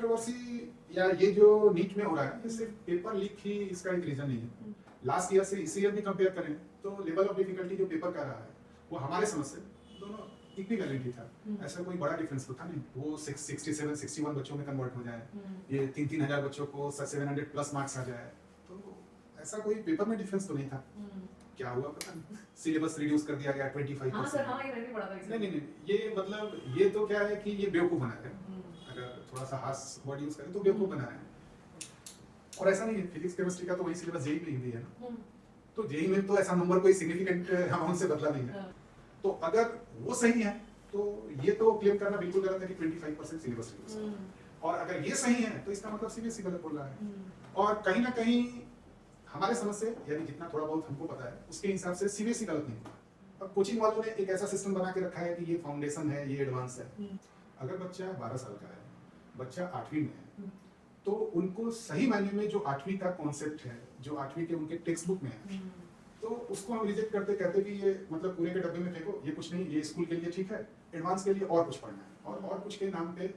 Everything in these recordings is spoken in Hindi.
कंट्रोवर्सी या ये जो नीट में हो रहा है, ये सिर्फ पेपर लीक ही इसका एक रीजन नहीं है। लास्ट ईयर से इस ईयर भी कंपेयर करें तो लेवल ऑफ डिफिकल्टी जो पेपर का रहा है वो हमारे समझ से दोनों इक्विवेलेंट ही था। ऐसा कोई बड़ा डिफरेंस तो था नहीं। वो 67 61 बच्चों में कन्वर्ट हो जाए, ये 3 हजार बच्चों को 700 प्लस मार्क्स आ जाए, तो ऐसा कोई पेपर में डिफरेंस तो नहीं था। क्या हुआ पता नहीं, सिलेबस रिड्यूस कर दिया गया 25%। हाँ सर, हाँ ये मैंने भी पढ़ा था। नहीं, ये मतलब ये तो क्या है कि ये बेवकूफ बना रहे हैं। अगर थोड़ा सा हार्श वर्ड यूज करें तो बेवकूफ बना रहे हैं। और ऐसा नहीं है, फिजिक्स केमिस्ट्री का तो वही सिलेबस जेईई में हिंदी है ना, तो जेईई में तो ऐसा नंबर कोई सिग्निफिकेंट अमाउंट से बदला नहीं है। तो अगर वो सही है तो ये तो क्लेम करना बिल्कुल गलत है कि 25% सिलेबस रिड्यूस, और अगर ये सही है तो इसका मतलब सीबीएसई गलत बोल रहा है। और कहीं ना कहीं हमारे समझ से, यानी जितना थोड़ा बहुत हमको पता है उसके हिसाब से सीबीएसई गलत नहीं हुआ। अब कोचिंग वालों ने एक ऐसा सिस्टम बना के रखा है कि ये फाउंडेशन है, ये एडवांस है। अगर बच्चा 12 साल का है, बच्चा 8वीं में है, तो उनको सही मायने में जो 8वीं का कॉन्सेप्ट है, जो 8वीं के उनके टेक्स्ट बुक में है, तो उसको हम रिजेक्ट करते कहते कि ये मतलब पूरे के डब्बे में फेंको, ये कुछ नहीं, ये स्कूल के लिए ठीक है, एडवांस के लिए और कुछ पढ़ना है। और कुछ के नाम पे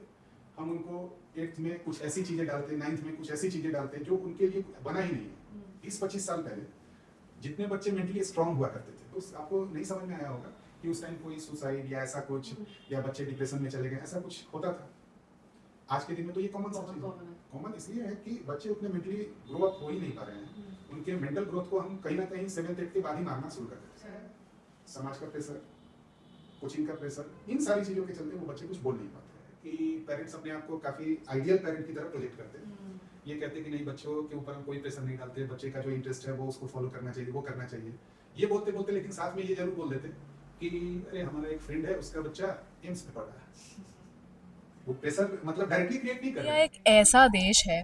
हम उनको 8th में कुछ ऐसी चीजें डालते, 9th में कुछ ऐसी चीजें डालते जो उनके लिए बना ही नहीं है। 20-25 साल पहले जितने बच्चे मेंटली स्ट्रांग हुआ करते थे, तो आपको नहीं समझ में आया होगा कि उस टाइम कोई सुसाइड या ऐसा कुछ, या बच्चे डिप्रेशन में चले गए, ऐसा कुछ होता था। आज के दिन में तो ये कॉमन सा चीज है। कॉमन इसलिए है कि बच्चे उतने मेंटली ग्रो अप हो ही नहीं पा रहे हैं। उनके मेंटल ग्रोथ को हम कहीं ना कहीं 7th 8th के बाद ही मारना शुरू कर देते हैं। समाज का प्रेशर, कोचिंग का प्रेशर, इन सारी चीजों के चलते वो बच्चे कुछ बोल नहीं पाते हैं। कि पेरेंट्स अपने आप को काफी आइडियल पेरेंट की तरह प्रोजेक्ट करते हैं। ये कहते हैं कि नहीं, बच्चों के ऊपर हम कोई प्रेशर नहीं डालते, बच्चे का जो इंटरेस्ट है वो उसको फॉलो करना चाहिए, वो करना चाहिए। ये बोलते बोलते लेकिन साथ में ये जरूर बोल देते कि अरे हमारा एक फ्रेंड है, उसका बच्चा एम्स में पढ़ रहा है। वो प्रेशर मतलब डायरेक्टली क्रिएट नहीं कर रहे। यह एक ऐसा देश है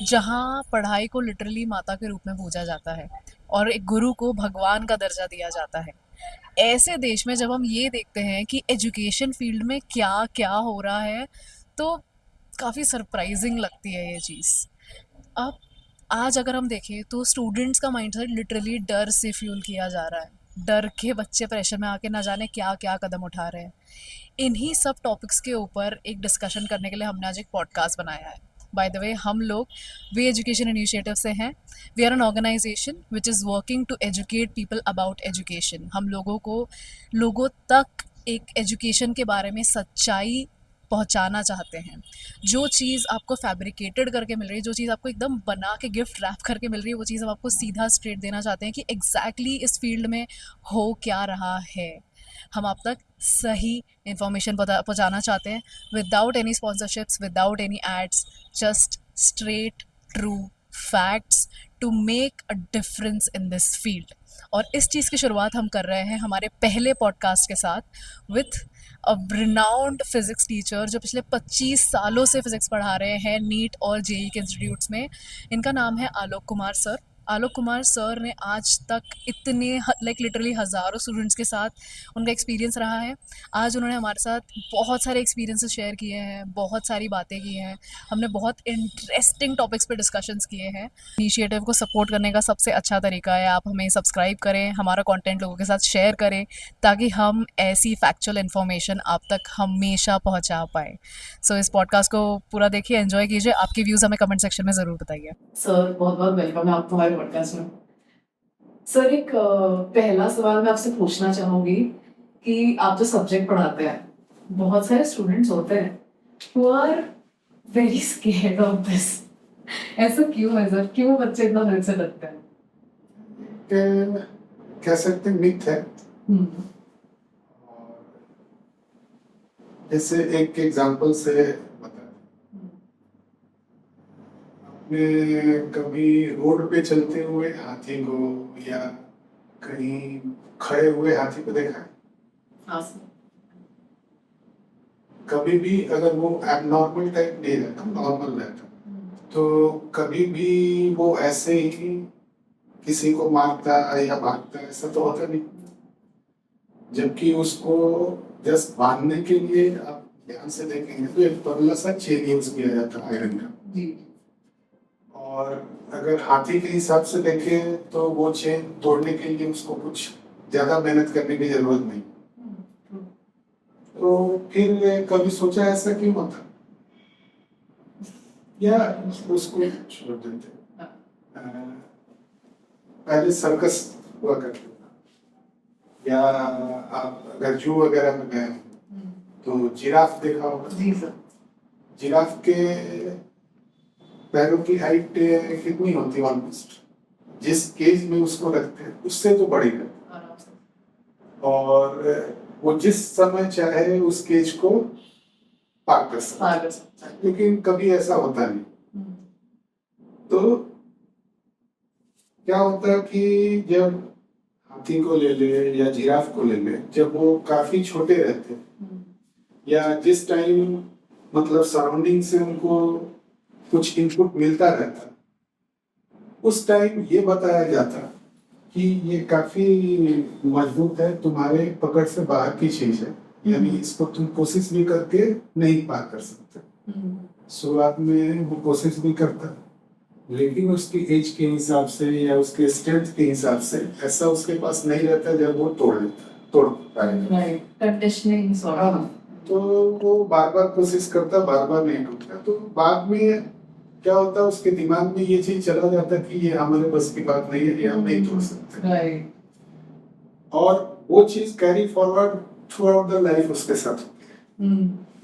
जहाँ पढ़ाई को लिटरली माता के रूप में पूजा जाता है और एक गुरु को भगवान का दर्जा दिया जाता है। ऐसे देश में जब हम ये देखते हैं कि एजुकेशन फील्ड में क्या क्या हो रहा है, तो काफ़ी सरप्राइजिंग लगती है ये चीज़। अब आज अगर हम देखें तो स्टूडेंट्स का माइंडसेट लिटरली डर से फ्यूल किया जा रहा है। डर के बच्चे प्रेशर में आके ना जाने क्या क्या कदम उठा रहे हैं। इन्हीं सब टॉपिक्स के ऊपर एक डिस्कशन करने के लिए हमने आज एक पॉडकास्ट बनाया है। बाय द वे, हम लोग वे एजुकेशन इनिशिएटिव से हैं। We are an organisation which is working to educate people about education. हम लोगों तक एक एजुकेशन के बारे में सच्चाई पहुंचाना चाहते हैं। जो चीज़ आपको फैब्रिकेटेड करके मिल रही है, जो चीज़ आपको एकदम बना के गिफ्ट रैप करके मिल रही है, वो चीज़ हम आपको सीधा स्ट्रेट देना चाहते हैं कि एग्जैक्टली इस फील्ड में हो क्या रहा है। हम आप तक सही इंफॉर्मेशन पहुंचाना चाहते हैं, without any sponsorships, without any ads, just straight true facts to make a difference in this field. और इस चीज़ की शुरुआत हम कर रहे हैं हमारे पहले पॉडकास्ट के साथ with a renowned physics teacher जो पिछले 25 सालों से फिज़िक्स पढ़ा रहे हैं नीट और जेईई के इंस्टीट्यूट्स में। इनका नाम है आलोक कुमार सर। आलोक कुमार सर ने आज तक इतने लिटरली हज़ारों स्टूडेंट्स के साथ उनका एक्सपीरियंस रहा है। आज उन्होंने हमारे साथ बहुत सारे एक्सपीरियंसेस शेयर किए हैं, बहुत सारी बातें की हैं, हमने बहुत इंटरेस्टिंग टॉपिक्स पे डिस्कशंस किए हैं। इनिशिएटिव को सपोर्ट करने का सबसे अच्छा तरीका है आप हमें सब्सक्राइब करें, हमारा कंटेंट लोगों के साथ शेयर करें, ताकि हम ऐसी फैक्चुअल इन्फॉर्मेशन आप तक हमेशा पहुंचा पाए। सो इस पॉडकास्ट को पूरा देखिए, एंजॉय कीजिए। आपके व्यूज़ हमें कमेंट सेक्शन में ज़रूर बताइए। सर बहुत बहुत वेलकम है आपको हमारे पॉडकास्ट में। सर एक पहला सवाल मैं आपसे पूछना चाहूंगी कि आप जो सब्जेक्ट पढ़ाते हैं, बहुत सारे स्टूडेंट्स होते हैं who are very scared of this। ऐसा क्यों है सर, क्यों बच्चे इतना डर से डरते हैं? कह सकते मिथ है। जैसे एक एग्जांपल से बता, आपने कभी रोड पे चलते हुए हाथी को या कहीं खड़े हुए हाथी को देखा है? हाँ सर। कभी भी अगर वो एबनॉर्मल टाइप नहीं रहता, नॉर्मल रहता, तो कभी भी वो ऐसे ही किसी को मारता या भागता, ऐसा तो होता नहीं। जबकि उसको जस्ट बांधने के लिए आप ध्यान से देखेंगे तो एक पतला सा चेन यूज किया जाता है आयरन का। जी। और अगर हाथी के हिसाब से देखें तो वो चेन तोड़ने के लिए उसको कुछ ज्यादा मेहनत करने की जरूरत नहीं। तो फिर कभी सोचा ऐसा क्यों होता? या उसको छोड़ देते। पहले सर्कस हुआ करते था, या आप अगर जू वगैरह में गए हो तो जिराफ देखा होगा। जी सर। जिराफ के पैरों की हाइट कितनी होती है? ऑलमोस्ट जिस केज में उसको रखते हैं उससे तो बड़ी है, आराम से। और वो जिस समय चाहे उस केज को पार कर सकता है, आगे से। लेकिन कभी ऐसा होता नहीं। तो क्या होता है कि जब हाथी को ले ले या जिराफ को ले ले, जब वो काफी छोटे रहते हैं या जिस टाइम मतलब सराउंडिंग से उनको कुछ इनपुट मिलता रहता, उस टाइम ये बताया जाता कि ये काफी मजबूत है, तुम्हारे पकड़ से बाहर की चीज है, यानी इसको तुम कोशिश भी करके नहीं पार कर सकते। शुरुआत में वो कोशिश भी करता, लेकिन उसकी एज के हिसाब से या उसके स्ट्रेंथ के हिसाब से ऐसा उसके पास नहीं रहता, जब वो तोड़ पाएगा। Conditioning sort. हाँ, तो वो बार बार कोशिश करता, बार बार नहीं टूटता। तो बाद में क्या होता है, उसके दिमाग में ये चीज चला जाता कि ये हमारे बस की बात नहीं है, ये हम नहीं तोड़ सकते। राइट। और वो चीज carry forward through out the life उसके साथ,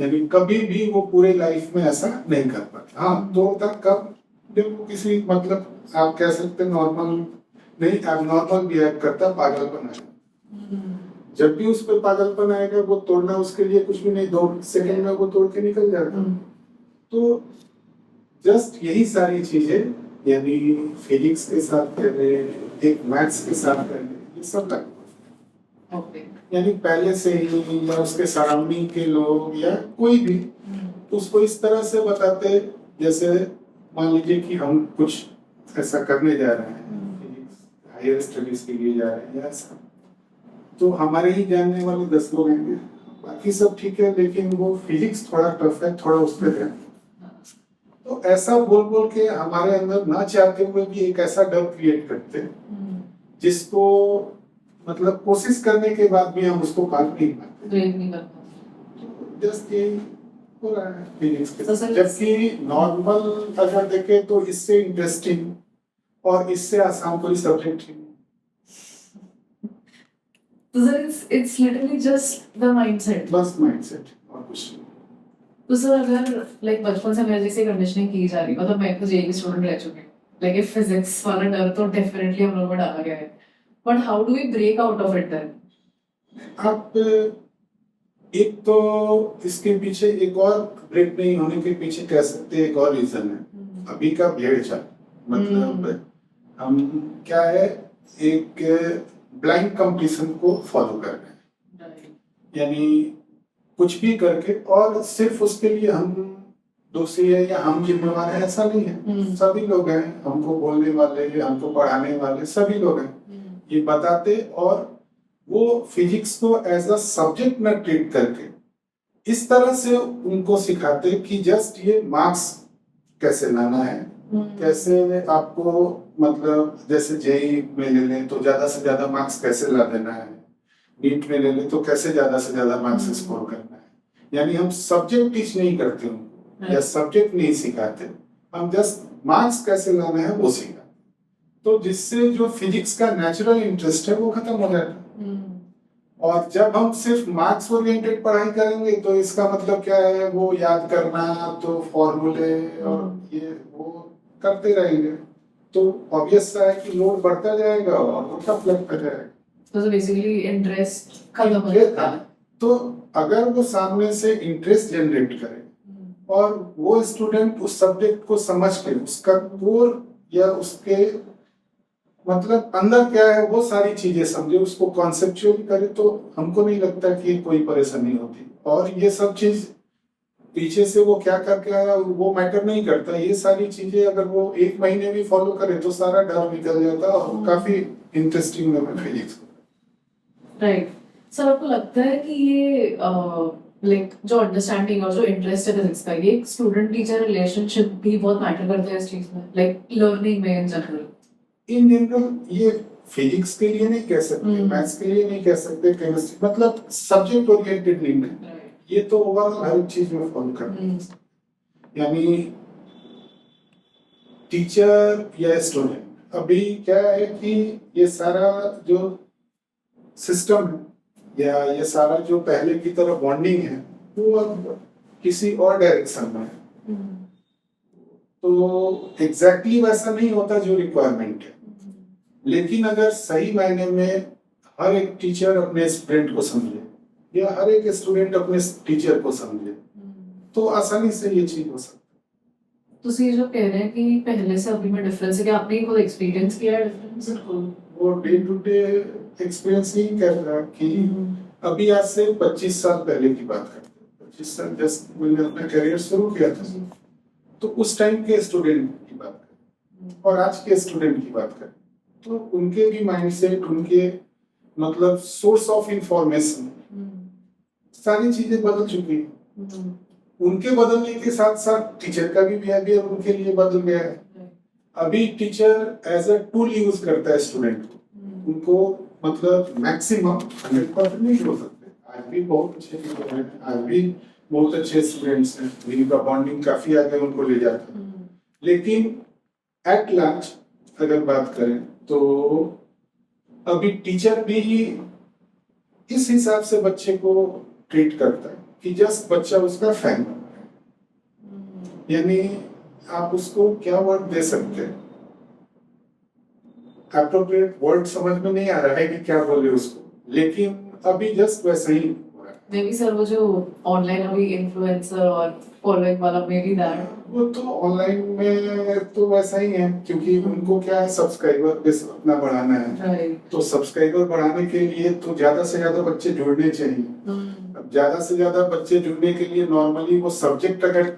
यानी कभी भी वो पूरे लाइफ में ऐसा नहीं कर पाता। हाँ, तोड़ता कब? जब वो किसी मतलब आप कह सकते नॉर्मल नहीं, एबनॉर्मल बिहेव करता, पागलपन आएगा। जब भी उस पर पागलपन आएगा, वो तोड़ना उसके लिए कुछ भी नहीं, 2 सेकंड में वो तोड़ के निकल जाएगा। तो जस्ट यही सारी चीजें, यानी फिजिक्स के साथ पहले एक मैथ्स के साथ पहले ये सब लगता है। यानी पहले से ही या उसके सराउंडिंग के लोग या कोई भी उसको इस तरह से बताते, जैसे मान लीजिए कि हम कुछ ऐसा करने जा रहे हैं, हायर स्टडीज के लिए जा रहे हैं या ऐसा, तो हमारे ही जानने वाले 10 लोग हैं, बाकी सब ठीक है, लेकिन वो फिजिक्स थोड़ा टफ है, थोड़ा उस पर ध्यान। तो ऐसा बोल बोल के हमारे अंदर ना चाहते हुए भी एक ऐसा डर क्रिएट करते हैं जिसको मतलब कोशिश करने के बाद भी हम उसको पार नहीं पाते। जस्ट ये हो रहा है फिजिक्स के साथ। जबकि नॉर्मल अगर देखें तो इससे इंटरेस्टिंग और इससे आसान कोई सब्जेक्ट ही नहीं। तो sir it's literally just the mindset. बस माइंडसेट और कुछ नहीं। तो सर अगर लाइक बचपन से मेरे जैसे कंडीशनिंग की जा रही, मतलब मैं तो जेईई स्टूडेंट रह चुकी हूँ, लाइक फिजिक्स वाला डर तो डेफिनेटली हम लोगों को डाला गया है, but how do we break out of it then? आप एक तो इसके पीछे एक और ब्रेक नहीं होने के पीछे कह सकते हैं एक और रीजन है, अभी का भेड़ चाल। मतलब हम क्या है, एक ब्लाइंड कंपटीशन को फॉलो कर रहे हैं, यानी कुछ भी करके, और सिर्फ उसके लिए हम दोषी है या हम जिम्मेवार है ऐसा नहीं है। सभी लोग हैं, हमको बोलने वाले, हमको पढ़ाने वाले सभी लोग हैं, ये बताते, और वो फिजिक्स को एज अ सब्जेक्ट न ट्रीट करके इस तरह से उनको सिखाते कि जस्ट ये मार्क्स कैसे लाना है, कैसे आपको मतलब जैसे जेईई में ले लें तो ज्यादा से ज्यादा मार्क्स कैसे ला देना है, नीट में ले लें तो कैसे ज्यादा से ज्यादा मार्क्स स्कोर करना है। यानी हम सब्जेक्ट टीच नहीं करते उनको या सब्जेक्ट नहीं सिखाते, हम जस्ट मार्क्स कैसे लाना है वो सिखाते। तो जिससे जो फिजिक्स का नेचुरल इंटरेस्ट है वो खत्म हो जाता है। और जब हम सिर्फ मार्क्स ओरिएंटेड पढ़ाई करेंगे तो इसका मतलब क्या है, वो याद करना, तो फॉर्मूले और ये वो करते रहेंगे, तो ऑब्वियस सा है कि लोड बढ़ता जाएगा और वो टफ लगता जाएगा। तो बेसिकली इंटरेस्ट खत्म हो जाता है। तो अगर वो सामने से इंटरेस्ट जनरेट करे और वो स्टूडेंट उस सब्जेक्ट को समझ के उसका कोर या उसके मतलब अंदर क्या है वो सारी चीजें समझे, उसको कॉन्सेप्चुअली करे, तो हमको नहीं लगता कि कोई परेशानी होती। और ये सब चीज पीछे से वो क्या करके आया वो मैटर नहीं करता, ये सारी चीजें अगर वो 1 महीने भी फॉलो करे तो सारा डर निकल जाता और काफी इंटरेस्टिंग है फिजिक्स। राइट। सर आपको लगता है कि ये लाइक जो अंडरस्टैंडिंग और जो इंटरेस्ट है फिजिक्स का, ये स्टूडेंट टीचर रिलेशनशिप भी बहुत मैटर करता है इस चीज में, लाइक लर्निंग में इन जनरल? इन जनरल ये फिजिक्स के लिए नहीं कह सकते, मैथ्स के लिए नहीं कह सकते, केमिस्ट्री मतलब सब्जेक्ट ओरिएंटेड नहीं है, ये तो ओवरऑल हर चीज में फॉलो करते हैं। यानी टीचर या स्टूडेंट, अभी क्या है कि ये सारा जो सिस्टम है या ये सारा जो पहले की तरह बॉन्डिंग है वो अब किसी और डायरेक्शन में है। तो एग्जैक्टली वैसा नहीं होता जो रिक्वायरमेंट है, लेकिन अगर सही मायने में हर एक टीचर अपने स्टूडेंट को समझे या हर एक स्टूडेंट अपने टीचर को समझे तो आसानी से ये चीज हो सकती है। ਤੁਸੀਂ जो कह रहे हैं कि पहले से अभी में डिफरेंस है कि आपने खुद एक्सपीरियंस किया है डिफरेंस? वो डे टू डे एक्सपीरियंस ही कह रहा है कि अभी आज से 25 साल पहले की बात करते हैं, 25 साल जस्ट मैंने अपना करियर शुरू किया था, तो उस टाइम के स्टूडेंट की बात करें और आज के स्टूडेंट की बात करें तो उनके भी माइंडसेट, उनके मतलब सोर्स ऑफ इंफॉर्मेशन, सारी चीजें बदल चुकी हैं। उनके बदलने के साथ साथ टीचर का भी बिहेवियर उनके लिए बदल गया है। अभी teacher as a tool use करता है स्टूडेंट को, उनको मतलब मैक्सिमम 100% नहीं हो सकते। आज भी बहुत अच्छे टीचर हैं, आज भी बहुत अच्छे स्टूडेंट्स हैं जिनका बॉन्डिंग काफी आगे उनको ले जाता है, लेकिन एट लार्ज अगर बात करें तो अभी टीचर भी इस हिसाब से बच्चे को ट्रीट करता है कि जस्ट बच्चा उसका फैन बन रहा है। यानी आप उसको क्या वर्ड दे सकते हैं, एप्रोप्रिएट वर्ड समझ में नहीं आ रहा है कि क्या बोले उसको, लेकिन अभी जस्ट वैसा ही हो रहा है। मे बी सर वो जो ऑनलाइन अभी इन्फ्लुएंसर और फॉलोइंग वाला मे बी दैट, वो तो ऑनलाइन में तो वैसा ही है क्योंकि उनको क्या है सब्सक्राइबर बेस अपना बढ़ाना है, तो सब्सक्राइबर बढ़ाने के लिए तो ज्यादा से ज्यादा बच्चे जुड़ने चाहिए। अब ज्यादा से ज्यादा बच्चे जुड़ने के लिए नॉर्मली वो सब्जेक्ट अगर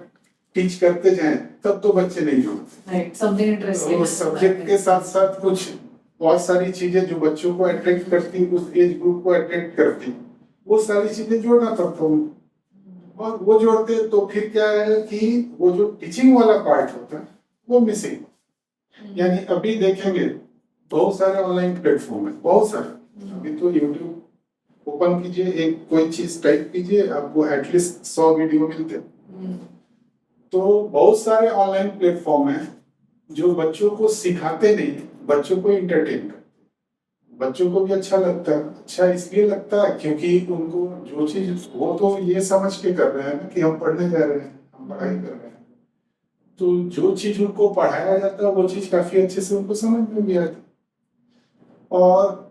टीच करते जाएं तब तो बच्चे नहीं जुड़ते। समथिंग इंटरेस्टिंग सब्जेक्ट के साथ साथ कुछ बहुत सारी चीजें जो बच्चों को अट्रैक्ट करती, उस एज ग्रुप को अट्रैक्ट करती, वो सारी चीजें जोड़ना पड़ता है। और वो जोड़ते तो फिर क्या है कि वो जो टीचिंग वाला पार्ट होता है वो मिसिंग। यानी अभी देखेंगे बहुत सारे ऑनलाइन प्लेटफॉर्म है, बहुत सारे। अभी तो यूट्यूब ओपन कीजिए, एक कोई चीज टाइप कीजिए, आपको एटलीस्ट 100 वीडियो मिलते हैं। तो बहुत सारे ऑनलाइन प्लेटफॉर्म है जो बच्चों को सिखाते नहीं, बच्चों को इंटरटेन करते। बच्चों को भी अच्छा लगता है, अच्छा इसलिए लगता है क्योंकि उनको जो चीज वो तो ये समझ के कर रहे हैं ना कि हम पढ़ने जा रहे हैं, हम पढ़ाई कर रहे हैं, तो जो चीज उनको पढ़ाया जाता है वो चीज काफी अच्छे से उनको समझ में भी आती। और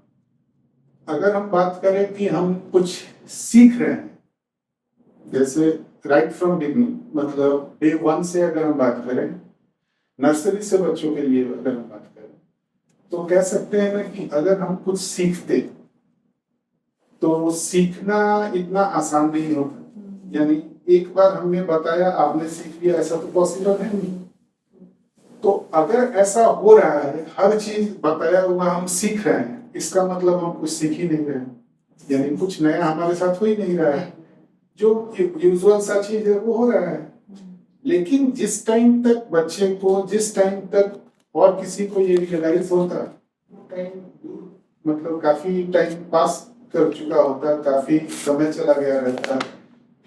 अगर हम बात करें कि हम कुछ सीख रहे हैं, जैसे राइट फ्रॉम बिगनिंग, मतलब डे 1 से अगर हम बात करें, नर्सरी से बच्चों के लिए अगर हम बात करें, तो कह सकते हैं ना कि अगर हम कुछ सीखते तो सीखना इतना आसान नहीं होता। यानी एक बार हमने बताया आपने सीख लिया, ऐसा तो पॉसिबल है नहीं। तो अगर ऐसा हो रहा है, हर चीज बताया हुआ हम सीख रहे हैं, इसका मतलब हम कुछ सीख ही नहीं रहे हैं, यानी कुछ नया हमारे साथ हो ही नहीं रहा है। जो यूजुअल सा चीज है वो हो रहा है, लेकिन जिस टाइम तक बच्चे को, जिस टाइम तक और किसी को ये रियलाइज होता है, टाइम मतलब काफी टाइम पास कर चुका होता है, काफी समय चला गया रहता है,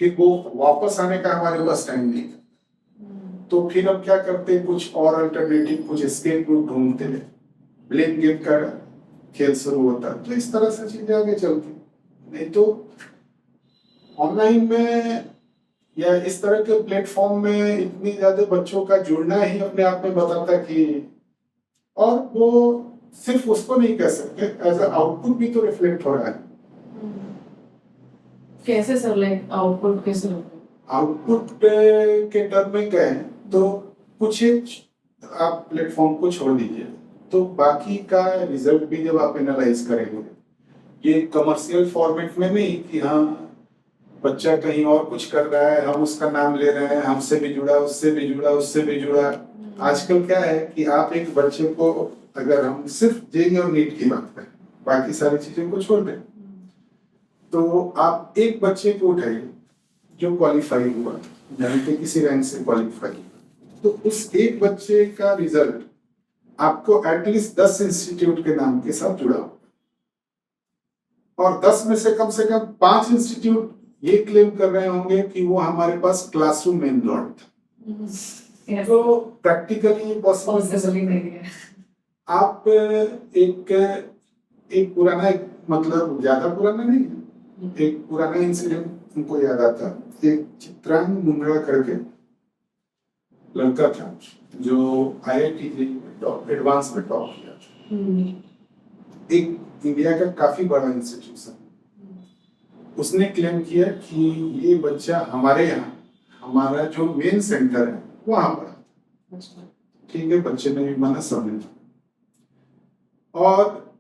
कि वो वापस आने का हमारे पास टाइम नहीं था। तो फिर हम क्या करते, कुछ और अल्टरनेटिव, कुछ एस्केप रूट ढूंढते हैं, ब्लेम गेम का खेल शुरू होता है। तो इस तरह से चीजें आगे चलती, नहीं तो ऑनलाइन में या इस तरह के प्लेटफॉर्म में इतनी ज्यादा बच्चों का जुड़ना ही अपने आप में बताता कि, और वो सिर्फ उसको नहीं कह सकते, एज अ आउटपुट भी तो रिफ्लेक्ट हो रहा है। कैसे सर, लाइक आउटपुट कैसे होता है? आउटपुट के टर्म में कहें तो कुछ आप प्लेटफॉर्म को छोड़ दीजिए, तो बाकी का रिजल्ट भी जब आप एनालाइज करेंगे, ये कमर्शियल फॉर्मेट में नहीं कि हाँ बच्चा कहीं और कुछ कर रहा है, हम उसका नाम ले रहे हैं, हमसे भी जुड़ा, उससे भी जुड़ा, उससे भी जुड़ा। आजकल क्या है कि आप एक बच्चे को, अगर हम सिर्फ जेईई और नीट की बात करें, बाकी सारी चीजों को छोड़ दें, तो आप एक बच्चे को उठाइए जो क्वालिफाई हुआ, यानी कि किसी रैंक से क्वालिफाई, तो उस एक बच्चे का रिजल्ट आपको एटलीस्ट 10 इंस्टीट्यूट के नाम के साथ जुड़ा होगा, और 10 में से कम 5 इंस्टीट्यूट ये क्लेम कर रहे होंगे कि वो हमारे पास क्लासरूम में इनरोल्ड था। Yes. तो प्रैक्टिकली पॉसिबल पॉसिबल ही नहीं है। आप एक पुराना, एक मतलब ज्यादा पुराना नहीं है, एक पुराना इंसिडेंट हमको याद आता। एक चित्रांग मुंद्रा करके लड़का था जो IIT में एडवांस में टॉप किया था। एक इंडिया का काफी बड़ा इंस्टीट्यूशन। उसने क्लेम किया कि ये बच्चा हमारे यहाँ, हमारा जो मेन सेंटर है वहां पढ़ा। ठीक है, बच्चे ने भी माना, सबने। और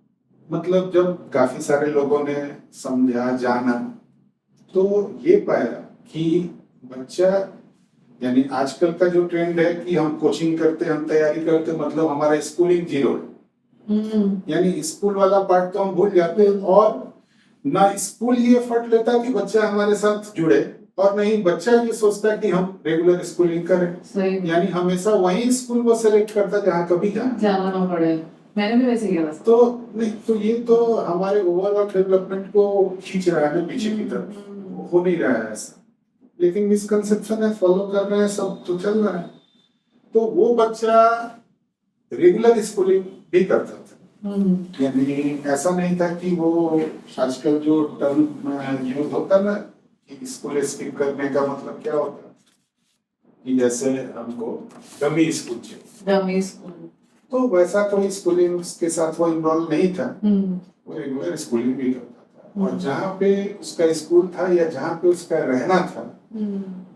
मतलब जब काफी सारे लोगों ने समझा, जाना, तो ये पाया कि बच्चा, यानी आजकल का जो ट्रेंड है कि हम कोचिंग करते, हम तैयारी करते, मतलब हमारा स्कूलिंग जीरो है। यानी स्कूल वाला पार्ट तो हम भूल जाते हैं, और ना स्कूल ये एफर्ट लेता कि बच्चा हमारे साथ जुड़े, और नहीं बच्चा ये सोचता कि हम रेगुलर स्कूलिंग करें। यानी हमेशा वही स्कूल वो सेलेक्ट करता जहाँ कभी जाना ना पड़े। मैंने भी वैसे किया था। तो नहीं, तो ये तो हमारे ओवरऑल डेवलपमेंट को खींच रहा है पीछे की तरफ। हो नहीं रहा है ऐसा, लेकिन मिसकंसेप्शन है, फॉलो कर रहे हैं सब, तो चल रहा है। तो वो बच्चा रेगुलर स्कूलिंग भी करता था। यानी ऐसा नहीं था कि वो आजकल जो टर्म यूज होता ना कि स्कूल स्किप करने का मतलब क्या होता है, कि जैसे हमको डमी स्कूल चाहिए, डमी स्कूल, तो वैसा कोई स्कूलिंग के साथ वो इन्वॉल्व नहीं था। वो रेगुलर स्कूलिंग भी करता था, और जहाँ पे उसका स्कूल था या जहाँ पे उसका रहना था,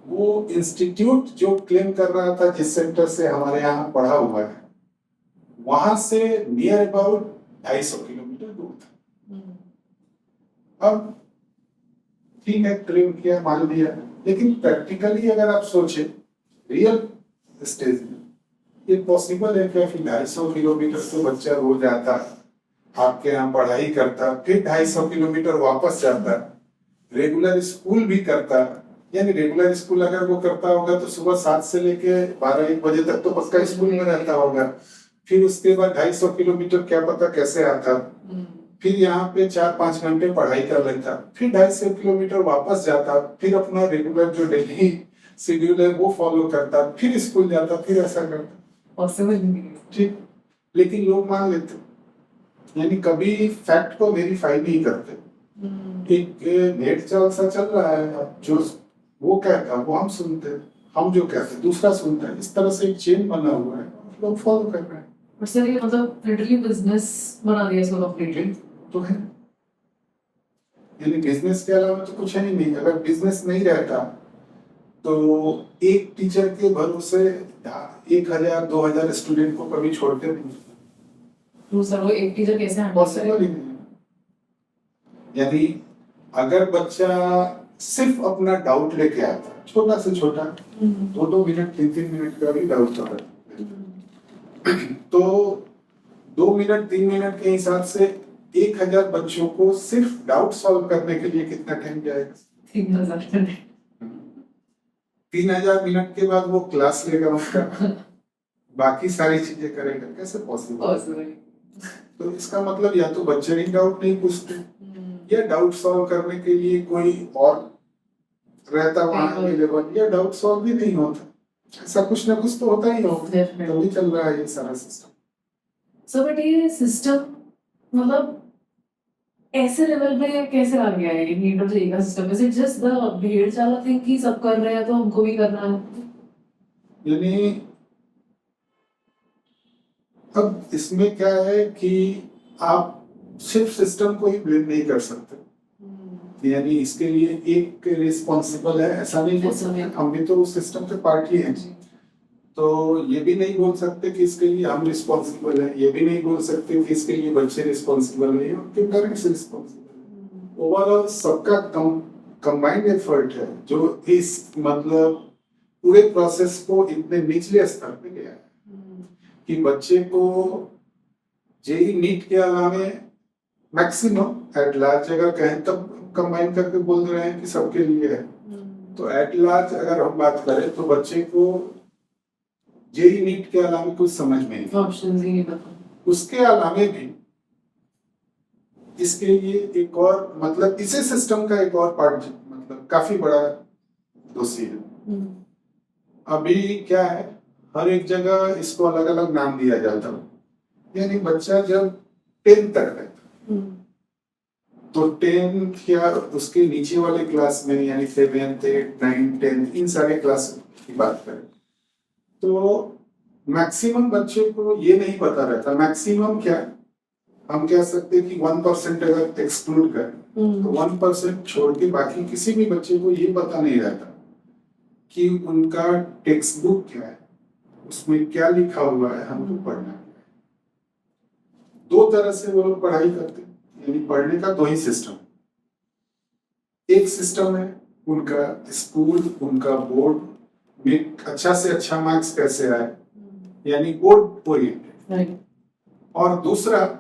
वो इंस्टीट्यूट जो क्लेम कर रहा था जिस सेंटर से हमारे यहाँ पढ़ा हुआ है, वहां से नियर अबाउट 250 किलोमीटर दूर था। अब ठीक है, क्लेम किया, मान लिया, लेकिन प्रैक्टिकली अगर आप सोचे रियल स्टेज में, ये पॉसिबल है क्या कि 250 किलोमीटर से बच्चा रोज आता, आपके यहाँ पढ़ाई करता, फिर 250 किलोमीटर वापस जाता, रेगुलर स्कूल भी करता। यानी रेगुलर स्कूल अगर वो करता होगा तो सुबह 7 से लेके 12-1 बजे तक तो पक्का स्कूल में रहता होगा। फिर उसके बाद 250 किलोमीटर क्या पता कैसे आता, फिर यहाँ पे 4-5 घंटे पढ़ाई कर लेता, फिर 250 किलोमीटर वापस जाता, फिर अपना रेगुलर जो डेली शेड्यूल है वो फॉलो करता, फिर स्कूल जाता, फिर ऐसा करता। पॉसिबल नहीं है। ठीक, लेकिन लोग मान लेते, यानी कभी फैक्ट को वेरीफाई नहीं करते। एक नेट सा चल रहा है, जो वो कहता है वो हम सुनते हैं, हम जो कहते हैं दूसरा सुनता है, इस तरह से एक चेन बना हुआ है, लोग फॉलो कर रहे हैं। और सर ये मतलब लिटरली बिजनेस बना दिया इसको कंप्लीटली तो है, यानी बिजनेस के अलावा तो कुछ है ही नहीं। अगर बिजनेस नहीं रहता तो एक टीचर के भरोसे 1000-2000 स्टूडेंट को कभी छोड़ते नहीं। तो सर वो एक टीचर कैसे हैंडल पॉसिबल ही नहीं। यानी अगर बच्चा सिर्फ अपना डाउट लेके आता, छोटा से छोटा, 2-2 मिनट 3-3 मिनट का भी डाउट होता है, तो 2 मिनट 3 मिनट के हिसाब से 1000 बच्चों को सिर्फ डाउट सॉल्व करने के लिए कितना टाइम जाएगा? 3000 मिनट के बाद वो क्लास लेगा उसका, बाकी सारी चीजें करेगा, कैसे पॉसिबल? तो इसका मतलब या तो बच्चे ही डाउट नहीं पूछते, या डाउट सॉल्व करने के लिए कोई और रहता वहां अवेलेबल, या डाउट सॉल्व भी नहीं होता। ऐसा कुछ ना कुछ तो होता ही होगा, तभी चल रहा है ये सारा सिस्टम। सो बट ये सिस्टम मतलब ऐसे लेवल पे कैसे आ गया है ये नीट और जेईई का system? Is it just the भेड़ चाला थिंग कि सब कर रहे हैं तो हमको भी करना है? यानी अब इसमें क्या है कि आप सिर्फ सिस्टम को ही ब्लेम नहीं कर सकते। यानी इसके लिए एक रिस्पॉन्सिबल है ऐसा नहीं बोल सकते, हम भी तो उस सिस्टम के पार्ट ही हैं। तो ये भी नहीं बोल सकते कि इसके लिए हम रिस्पॉन्सिबल है, ये भी नहीं बोल सकते कि इसके लिए बच्चे रिस्पॉन्सिबल नहीं है, उनके पेरेंट्स रिस्पॉन्सिबल है। ओवरऑल सबका कंबाइंड एफर्ट है जो इस मतलब पूरे प्रोसेस को इतने निचले स्तर पे गया है कि बच्चे को जेईई नीट के अलावा मैक्सिमम एट लार्ज अगर कहें तब कंबाइन करके बोल रहे हैं कि सबके लिए है। तो एट लार्ज अगर हम बात करें तो बच्चे को जेईई नीट के अलावा कुछ समझ में नहीं, ऑप्शंस ही नहीं पता। उसके अलावा भी इसके लिए एक और मतलब इसी सिस्टम का एक और पार्ट मतलब काफी बड़ा दोषी है। अभी क्या है, हर एक जगह इसको अलग अलग नाम दिया जाता है। यानी बच्चा जब 10th तक है तो 10th या उसके नीचे वाले क्लास में, यानी 7th 8th 9th 10th इन सारे क्लास की बात करें तो मैक्सिमम बच्चे को ये नहीं पता रहता। मैक्सिमम क्या हम कह सकते हैं कि 1% अगर एक्सक्लूड करें तो 1% छोड़ के बाकी किसी भी बच्चे को ये पता नहीं रहता कि उनका टेक्स्ट बुक क्या है, उसमें क्या लिखा हुआ है, हमको पढ़ना है। दो तरह से वो लोग पढ़ाई करते हैं, यानी पढ़ने का दो ही सिस्टम। एक सिस्टम है उनका स्कूल, उनका बोर्ड में अच्छा से अच्छा मार्क्स कैसे आए, यानी बोर्ड ओरिएंटेड। और दूसरा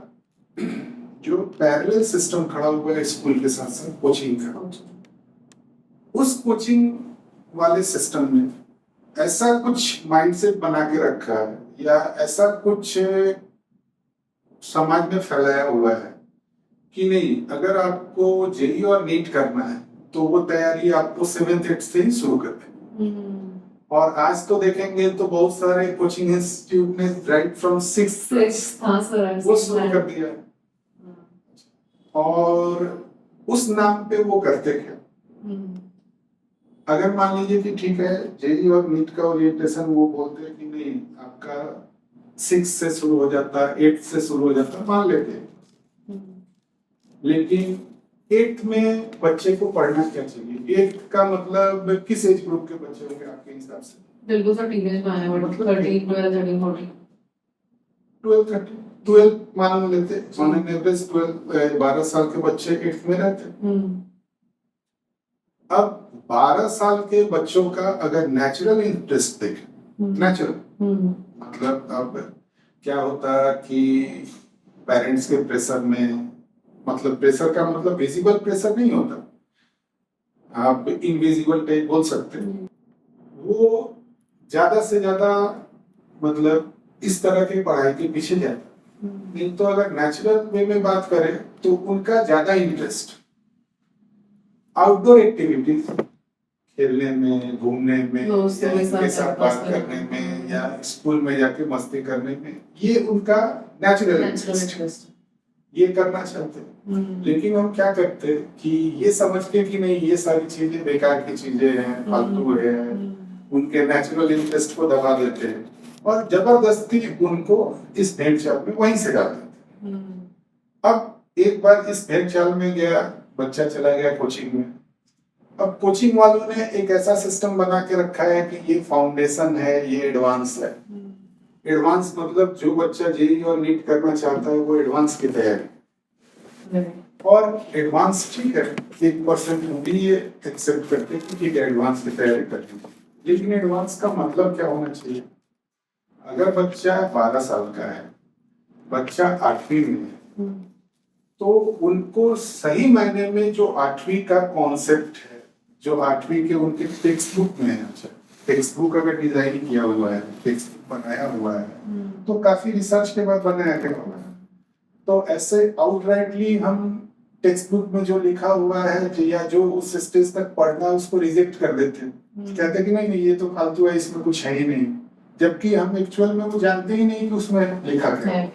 जो पैरेलल सिस्टम खड़ा हुआ है स्कूल के साथ साथ कोचिंग का, उस कोचिंग वाले सिस्टम में ऐसा कुछ माइंडसेट बना के रखा है या ऐसा कुछ समाज में फैलाया हुआ है कि नहीं, अगर आपको जेई और नीट करना है तो वो तैयारी आपको 7th 8th से ही शुरू कर दें। और आज तो देखेंगे तो बहुत सारे कोचिंग इंस्टीट्यूट ने राइट फ्रॉम 6th वो शुरू कर दिया है। और उस नाम पे वो करते क्या, अगर मान लीजिए कि ठीक है जेई और नीट का ओरिएंटेशन वो बोलते हैं कि नहीं आपका 6 से शुरू हो जाता है, 8 से शुरू हो जाता है, मान लेते हैं। लेकिन 8th में बच्चे को पढ़ना क्या चाहिए? 8th का मतलब किस एज ग्रुप के बच्चे होंगे आपके हिसाब से? बिल्कुल सर, टीनेज में आए हैं, 13 12 13 14 12 मान लेते हैं, ऑन एन एवरेज 12 साल के बच्चे 8th में रहते हैं। अब 12 साल के बच्चों का अगर नेचुरल इंटरेस्ट देखें, नेचुरल मतलब अब क्या होता है कि पेरेंट्स के प्रेशर में, मतलब प्रेशर का मतलब विजिबल प्रेशर नहीं होता, आप इनविजिबल टाइप बोल सकते हैं, वो ज्यादा से ज्यादा मतलब इस तरह की पढ़ाई के पीछे जाता। नहीं तो अगर नेचुरल वे में बात करें तो उनका ज्यादा इंटरेस्ट आउटडोर एक्टिविटीज, खेलने में, घूमने में, या इनके साथ बात करने में, या स्कूल में जाके मस्ती करने में, ये उनका नेचुरल इंटरेस्ट, ये करना चाहते हैं। लेकिन हम क्या करते हैं कि ये समझते कि नहीं ये सारी चीजें बेकार की चीजें हैं, फालतू है, उनके नेचुरल इंटरेस्ट को दबा देते हैं और जबरदस्ती उनको इस भेड़ चाल में वहीं से डाल देते हैं। अब एक बार इस भेड़ चाल में गया बच्चा, चला गया कोचिंग में। अब कोचिंग वालों ने एक ऐसा सिस्टम बना के रखा है कि ये फाउंडेशन है, ये एडवांस है। एडवांस मतलब जो बच्चा जेई और नीट करना चाहता है वो एडवांस की तैयारी, और एडवांस ठीक है 1% भी ये एक्सेप्ट करते हैं कि ठीक है एडवांस की तैयारी करनी है। लेकिन एडवांस का मतलब क्या होना चाहिए? अगर बच्चा 12 साल का है, बच्चा 8वीं में है, तो उनको सही मायने में जो 8वीं का कॉन्सेप्ट है, जो 8वीं के उनके टेक्स्ट बुक में है, अच्छा टेक्स्ट बुक अगर डिजाइन किया हुआ है, टेक्स्ट बुक बनाया हुआ है, तो काफी रिसर्च के बाद बनाया गया हुआ है। तो ऐसे आउटराइटली हम टेक्स्ट बुक में जो लिखा हुआ है या जो उस स्टेज तक पढ़ना है उसको रिजेक्ट कर देते हैं, कहते हैं कि नहीं नहीं ये तो फालतू है, इसमें कुछ है ही नहीं, जबकि हम एक्चुअल में वो जानते ही नहीं कि उसमें लिखा क्या है।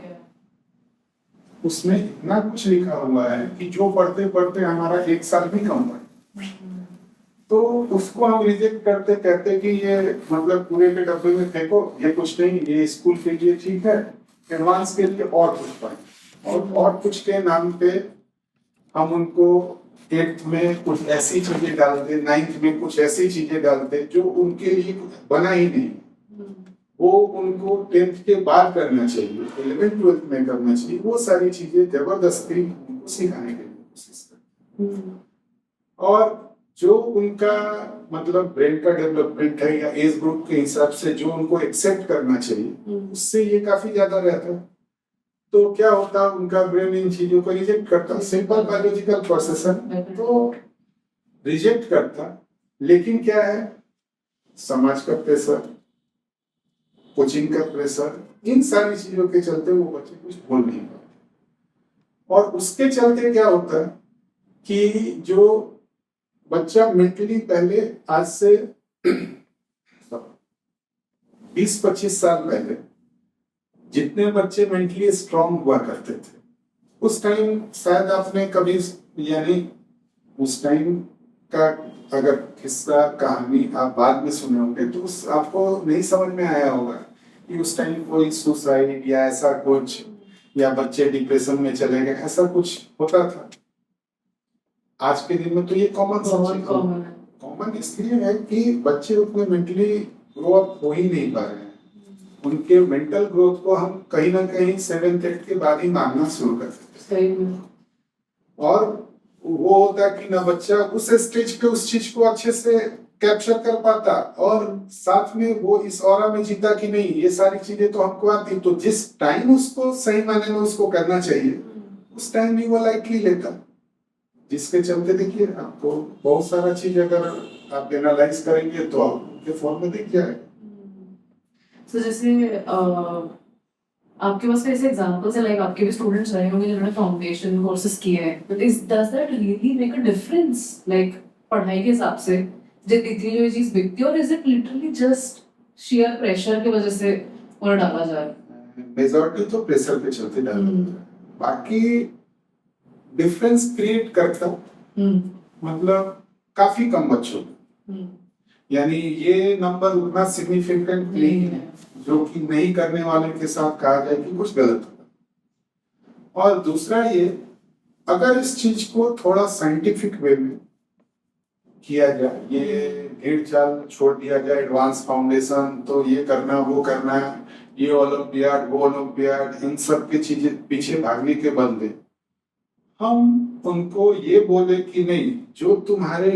उसमें इतना कुछ लिखा हुआ है कि जो पढ़ते पढ़ते हमारा 1 साल भी कम पड़े, तो उसको हम रिजेक्ट करते, कहते कि ये मतलब पूरे के डब्बे में फेंको, ये कुछ नहीं, ये स्कूल के लिए ठीक है, एडवांस के लिए और कुछ पढ़े। और कुछ के नाम पे हम उनको 8th में कुछ ऐसी चीजें डालते, 9th में कुछ ऐसी चीजें डालते जो उनके लिए बना ही नहीं। वो उनको 10th के बाद करना चाहिए, 11th 12th में करना चाहिए, वो सारी चीजें जबरदस्ती उनको सिखाने के लिए कोशिश करते। और जो उनका मतलब ब्रेन का डेवलपमेंट है या एज ग्रुप के हिसाब से जो उनको एक्सेप्ट करना चाहिए, उससे ये काफी ज्यादा रहता है। तो क्या होता, उनका ब्रेन इन चीजों को रिजेक्ट करता, सिंपल बायोलॉजिकल प्रोसेस है, तो रिजेक्ट करता। लेकिन क्या है, समाज का प्रेशर, कोचिंग का प्रेशर, इन सारी चीजों के चलते वो बच्चे कुछ बोल नहीं पाते। और उसके चलते क्या होता है कि जो बच्चा मेंटली पहले आज से 20-25 साल पहले जितने बच्चे मेंटली स्ट्रांग हुआ करते थे, उस टाइम शायद आपने कभी, यानी उस टाइम का अगर किस्सा कहानी आप बाद में सुने होंगे तो उस आपको नहीं समझ में आया होगा कि उस टाइम कोई सुसाइड या ऐसा कुछ, या बच्चे डिप्रेशन में चले गए, ऐसा कुछ होता था। आज के दिन में तो ये कॉमन कॉमन है। कॉमन इसलिए है कि बच्चे उतने मेंटली ग्रो अप हो ही नहीं पा रहे हैं। उनके मेंटल ग्रोथ को हम कहीं ना कहीं 7th-8th के बाद ही मांगना शुरू कर देते सही में। हैं। और वो होता है कि ना बच्चा उस स्टेज पे उस चीज को अच्छे से कैप्चर कर पाता, और साथ में वो इस ऑरा में जीता कि नहीं ये सारी चीजें तो हमको आती, तो जिस टाइम उसको सही मायने में उसको करना चाहिए उस टाइम भी वो लाइटली लेता, जिसके चलते देखिए आपको बहुत सारा चीज अगर आप एनालाइज करेंगे तो आपके फोन में दिख जाएगा। तो जैसे आपके पास ऐसे एग्जांपल्स है, लाइक आपके भी स्टूडेंट्स रहे होंगे जिन्होंने फाउंडेशन कोर्सेज किए हैं, but does that really make a difference, like पढ़ाई के हिसाब से जब इतनी जो चीज बिकती है, और is it literally just share pressure की वजह से उन्हें डाला जा रहा है? मेजॉरिटी तो प्रेशर पे चलते डाल देते हैं, बाकी डिफरेंस क्रिएट करता मतलब काफी कम बच्चों में, यानी ये नंबर उतना सिग्निफिकेंट नहीं है जो कि नहीं करने वाले के साथ कहा जाए कि कुछ गलत होगा। और दूसरा ये, अगर इस चीज को थोड़ा साइंटिफिक वे में किया जाए, ये भीड़ चाल छोड़ दिया जाए, एडवांस फाउंडेशन तो ये करना वो करना, ये ओलंपियाड वो ओलंपियाड, इन सब की चीजें पीछे भागने के बदले हम उनको ये बोले कि नहीं, जो तुम्हारे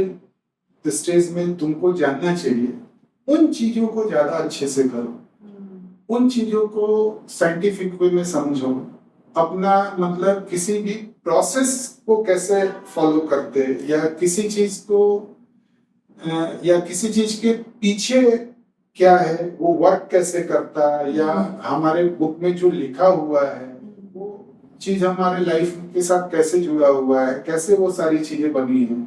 स्टेज में तुमको जानना चाहिए उन चीजों को ज्यादा अच्छे से करो, उन चीजों को साइंटिफिक वे में समझो, अपना मतलब किसी भी प्रोसेस को कैसे फॉलो करते, या किसी चीज को या किसी चीज के पीछे क्या है वो वर्क कैसे करता है, या हमारे बुक में जो लिखा हुआ है वो चीज हमारे लाइफ के साथ कैसे जुड़ा हुआ है, कैसे वो सारी चीजें बनी हैं,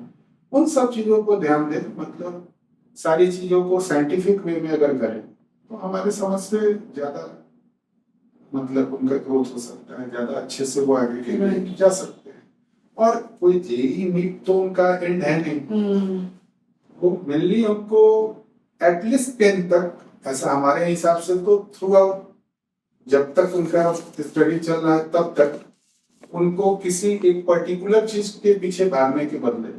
उन सब चीजों को ध्यान दें। मतलब सारी चीजों को साइंटिफिक वे में अगर करें तो हमारे समझ से ज्यादा मतलब उनका ग्रोथ हो सकता है, ज्यादा अच्छे से वो आगे के लिए जा सकते हैं। और कोई जेई नीट तो उनका एंड है नहीं, वो मेनली हमको एटलीस्ट 10 तक, ऐसा हमारे हिसाब से तो थ्रू आउट जब तक उनका स्टडी चल रहा है तब तक उनको किसी एक पर्टिकुलर चीज के पीछे भागने के बदले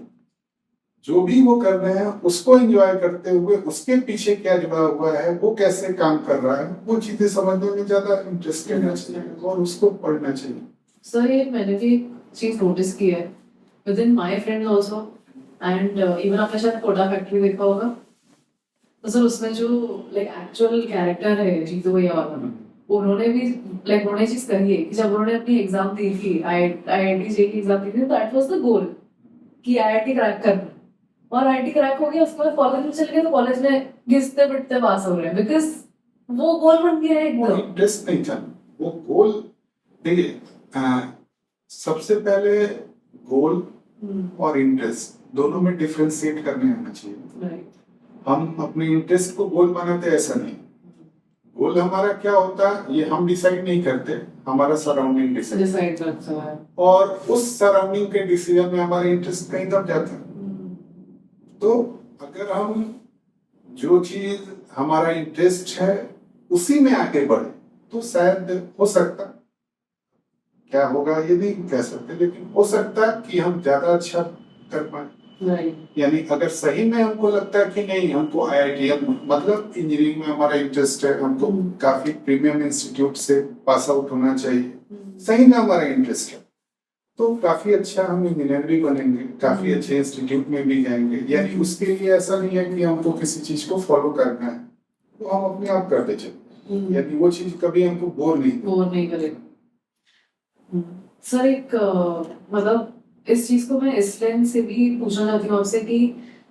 जो भी वो कर रहे हैं उसको एंजॉय करते हुए उसके पीछे क्या जुड़ा हुआ है, वो कैसे काम कर रहा है, वो चीजें समझने में ज्यादा इंटरेस्ट लेना चाहिए और उसको पढ़ना चाहिए। सर ये मैंने भी चीज नोटिस की है with in my friends also, and even आपने शायद कोडा फैक्ट्री देखा होगा, तो सर उसमें जो लाइक एक्चुअल कैरेक्टर है जीतू भैया वाला, उन्होंने भी लाइक उन्होंने चीज कही है कि जब उन्होंने अपनी एग्जाम दी थी, आईआईटी जेई की एग्जाम दी थी, दैट वाज द गोल कि आईआईटी क्रैक करना, और आईआईटी क्रैक हो गया, उसके बाद कॉलेज में चल गए तो कॉलेज में घिसते पिटते पास हो रहे हैं, बिकॉज वो गोल बन गया है एकदम। इंटरेस्ट नहीं था वो गोल। देखिए सबसे पहले गोल और इंटरेस्ट दोनों में डिफरेंशिएट करने आना चाहिए। हम अपने इंटरेस्ट को गोल बनाते ऐसा नहीं, गोल हमारा क्या होता है ये हम डिसाइड नहीं करते, हमारा सराउंडिंग डिसाइड करता है, और उस सराउंडिंग के डिसीजन में हमारा इंटरेस्ट कहीं दब जाता है। तो अगर हम जो चीज हमारा इंटरेस्ट है उसी में आगे बढ़े तो शायद हो सकता, क्या होगा ये नहीं कह सकते, लेकिन हो सकता है कि हम ज्यादा अच्छा कर पाए। यानी अगर सही में हमको लगता है कि नहीं हमको आईआईटी मतलब इंजीनियरिंग में हमारा इंटरेस्ट है, हमको काफी प्रीमियम इंस्टीट्यूट से पास आउट होना चाहिए, सही में हमारा इंटरेस्ट है, तो काफी अच्छा हम इंजीनियर भी बनेंगे, काफी अच्छे इंस्टीट्यूट में भी जाएंगे। यानी उसके लिए ऐसा नहीं है कि हमको किसी चीज को फॉलो करना है, तो हम अपने आप करते चले, यानी वो चीज कभी हमको बोर नहीं करेगा। सर एक मतलब इस चीज को मैं इस लेंस से भी पूछना चाहती हूँ आपसे कि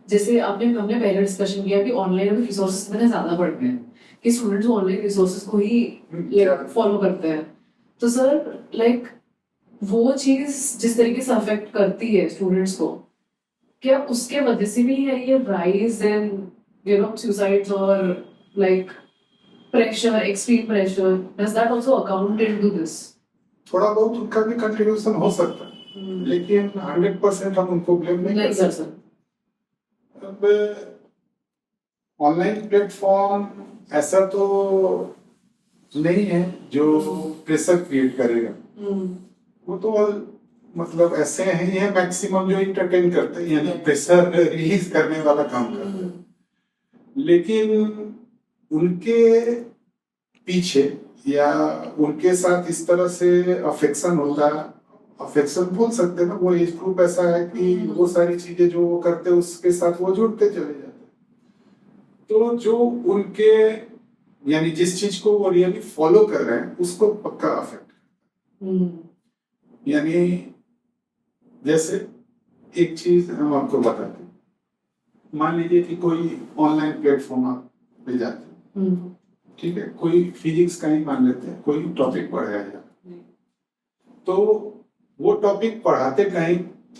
जैसे हमने पहले डिस्कशन किया कि ऑनलाइन अभी रिसोर्सेज इतने ज्यादा बढ़ गए हैं कि स्टूडेंट्स ऑनलाइन रिसोर्सेज को ही फॉलो करते हैं, तो सर लाइक वो चीज जिस तरीके से अफेक्ट करती है स्टूडेंट्स को, क्या उसके वजह से भी है ये राइज इन सुसाइड्स और like pressure, extreme pressure, does that also account into this? थोड़ा बहुत उनका भी कंट्रीब्यूशन हो सकता है, लेकिन 100% हम उनको ब्लेम नहीं नहीं कर कर सकते। सकते। अब ऑनलाइन प्लेटफॉर्म ऐसा तो नहीं है जो प्रेशर क्रिएट करेगा, वो तो मतलब ऐसे ही है मैक्सिमम जो इंटरटेन करते हैं, यानी प्रेशर रिलीज करने वाला काम करते हैं। लेकिन उनके पीछे या उनके साथ इस तरह से अफेक्शन होता है, अफेक्शन बोल सकते हैं ना, वो एज ग्रुप ऐसा है कि वो सारी चीजें जो वो करते हैं उसके साथ वो जुड़ते चले जाते हैं। तो जो उनके यानी जिस चीज को वो रियली फॉलो कर रहे हैं उसको पक्का अफेक्ट। यानी जैसे एक चीज हम आपको बताते हैं, मान लीजिए कि कोई ऑनलाइन प्लेटफॉर्म आप ले जाते हैं, ठीक है, कोई फिजिक्स का ही मान लेते हैं, कोई टॉपिक पढ़ाया जाए, तो वो टॉपिक पढ़ाते कहीं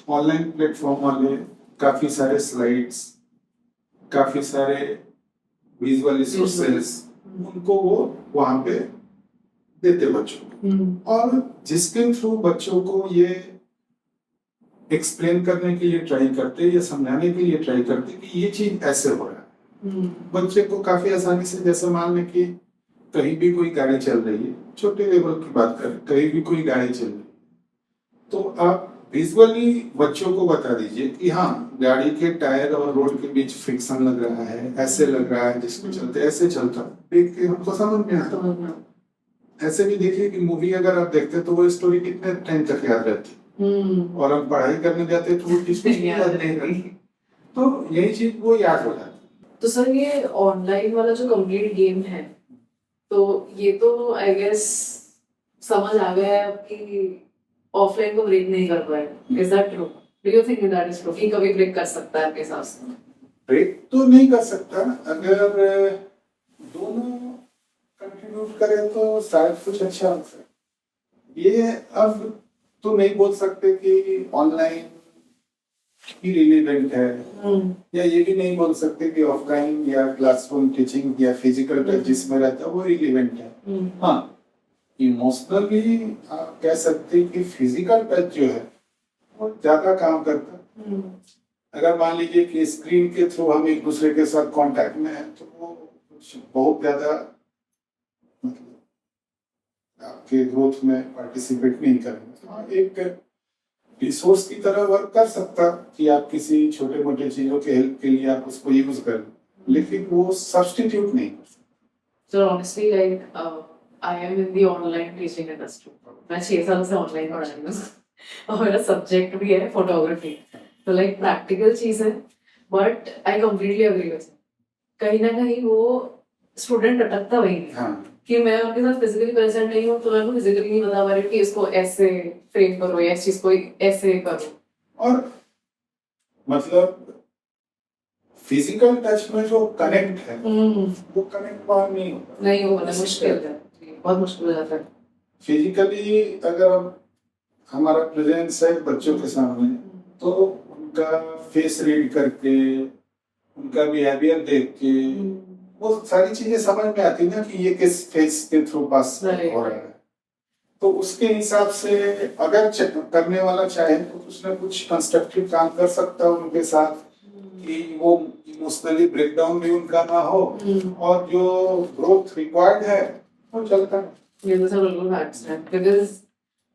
ऑनलाइन प्लेटफॉर्म वाले काफी सारे स्लाइड्स, काफी सारे विजुअल रिसोर्सेस उनको वो वहां पे देते बच्चों को, और जिसके थ्रू बच्चों को ये एक्सप्लेन करने के लिए ट्राई करते या समझाने के लिए ट्राई करते कि ये चीज ऐसे हो रहा है। बच्चे को काफी आसानी से, जैसे मान लें कि कहीं भी कोई गाड़ी चल रही है, छोटे लेवल की बात करें, कहीं भी कोई गाड़ी चल रही है, तो आप विजुअली बच्चों को बता दीजिए कि हाँ, गाड़ी के टायर और रोड के बीच फ्रिक्शन लग रहा है, ऐसे लग रहा है, जिसको चलते ऐसे चलता है, देख के हमको समझ में आता। ऐसे भी देखिए कि मूवी अगर आप देखते हैं तो वो स्टोरी कितने टाइम तक याद रहती, और हम पढ़ाई करने जाते तो वो किसको याद नहीं रहती, तो यही चीज वो याद हो जाती। तो सर ये ऑनलाइन वाला जो कंप्लीट गेम है, तो ये तो आई गेस समझ आ गया है कि ऑफलाइन को ब्रेक नहीं कर पाए। Is that true? Do you think that is true कि कभी ब्रेक कर सकता है आपके हिसाब से? ब्रेक तो नहीं कर सकता, अगर दोनों कंट्रीब्यूट करें तो शायद कुछ अच्छा हो सकता। ये अब तो नहीं बोल सकते कि ऑनलाइन ही रिलेवेंट है, या ये भी नहीं बोल सकते कि ऑफलाइन या क्लासरूम टीचिंग या फिजिकल टच जिसमें रहता है वो रिलेवेंट है। हाँ, इमोशनली आप कह सकते हैं कि फिजिकल टच जो है वो ज्यादा काम करता है। अगर मान लीजिए कि स्क्रीन के थ्रू हम एक दूसरे के साथ कांटेक्ट में हैं, तो वो कुछ बहुत ज्यादा मतलब आपके ग्रोथ में पार्टिसिपेट नहीं करेंगे। हाँ, एक रिसोर्स की तरह वर्क कर सकता कि आप किसी छोटे मोटे चीजों के हेल्प के लिए आप उसको यूज करें, लेकिन वो सब्स्टिट्यूट नहीं कर सकता। So honestly, like I am in the online teaching industry. मैं 6 साल से ऑनलाइन पढ़ा रही हूँ और मेरा सब्जेक्ट भी है फोटोग्राफी, तो लाइक प्रैक्टिकल चीज है, but I completely agree with कहीं ना कहीं वो स्टूडेंट अटकता वही है। हाँ, कि मैं उनके साथ फिजिकली प्रेजेंट नहीं हूँ, तो मैं उनको फिजिकली नहीं बता पा रही कि इसको ऐसे फ्रेम करो या इस चीज को ऐसे करो। और मतलब फिजिकल टच में जो कनेक्ट है वो कनेक्ट बाहर नहीं होता, नहीं वो बड़ा मुश्किल है, बहुत मुश्किल हो जाता है। फिजिकली अगर हमारा प्रेजेंस है बच्चों के सामने, तो उनका फेस रीड करके, उनका बिहेवियर देख के वो सारी चीजें समझ में आती ना कि ये किस फेस के थ्रू पास हो रहा है। तो उसके हिसाब से अगर करने वाला चाहे तो कुछ ना कुछ कंस्ट्रक्टिव काम कर सकता है उनके साथ, कि वो इमोशनली ब्रेकडाउन भी उनका ना हो, और जो ग्रोथ रिक्वायर्ड है वो चलता है। ये तो सब बिल्कुल फैक्ट्स हैं, बिकॉज़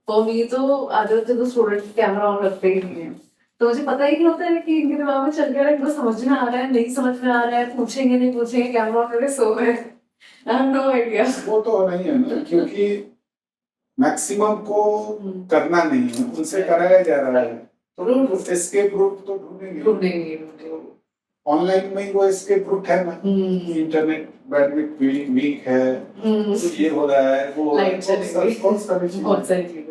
फॉर मी तो आधे तो स्टूडेंट कैमरा ऑन रखते ही नहीं है, तो मुझे पता ही नहीं होता है कि इनके दिमाग में चल क्या रहा है, इनको समझ में आ रहा है नहीं समझ में आ रहा है, पूछेंगे नहीं पूछेंगे, कैमरा ऑन करके सो गए। I have no idea. वो तो नहीं है ना, क्योंकि मैक्सिमम को करना नहीं है, उनसे कराया जा रहा है, तो एस्केप रूट तो ढूंढेंगे। ऑनलाइन में वो एस्केप रूट है ना, इंटरनेट बैंडविड्थ वीक है, तो ये हो रहा है, वो बहुत सारी चीजें।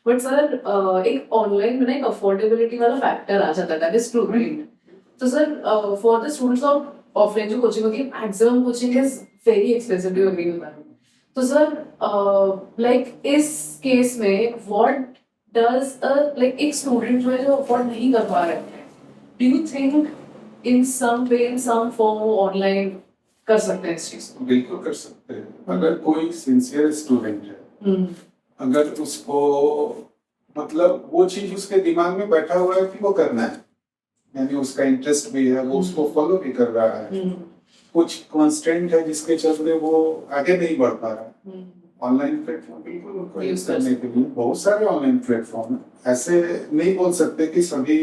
बट सर एक ऑनलाइन में ना एक अफोर्डेबिलिटी वाला फैक्टर आ जाता है, दैट इज ट्रू, राइट? तो sir for the students of offline जो कोचिंग होती है, maximum coaching is very expensive, do you agree with that? तो सर लाइक इस केस में व्हाट डज लाइक एक स्टूडेंट जो है जो अफोर्ड नहीं कर पा रहे हैं, do you think in some way, in some form, online कर सकते हैं इस चीज को? बिल्कुल कर सकते हैं। अगर कोई सिंसियर स्टूडेंट है, अगर उसको मतलब वो चीज उसके दिमाग में बैठा हुआ है कि वो करना है, यानी उसका इंटरेस्ट भी है, वो उसको फॉलो भी कर रहा है, कुछ कॉन्स्टेंट है जिसके चलते वो आगे नहीं बढ़ पा रहा है, ऑनलाइन प्लेटफॉर्म बिल्कुल उनको यूज करने के लिए बहुत सारे ऑनलाइन प्लेटफॉर्म है। ऐसे नहीं बोल सकते कि सभी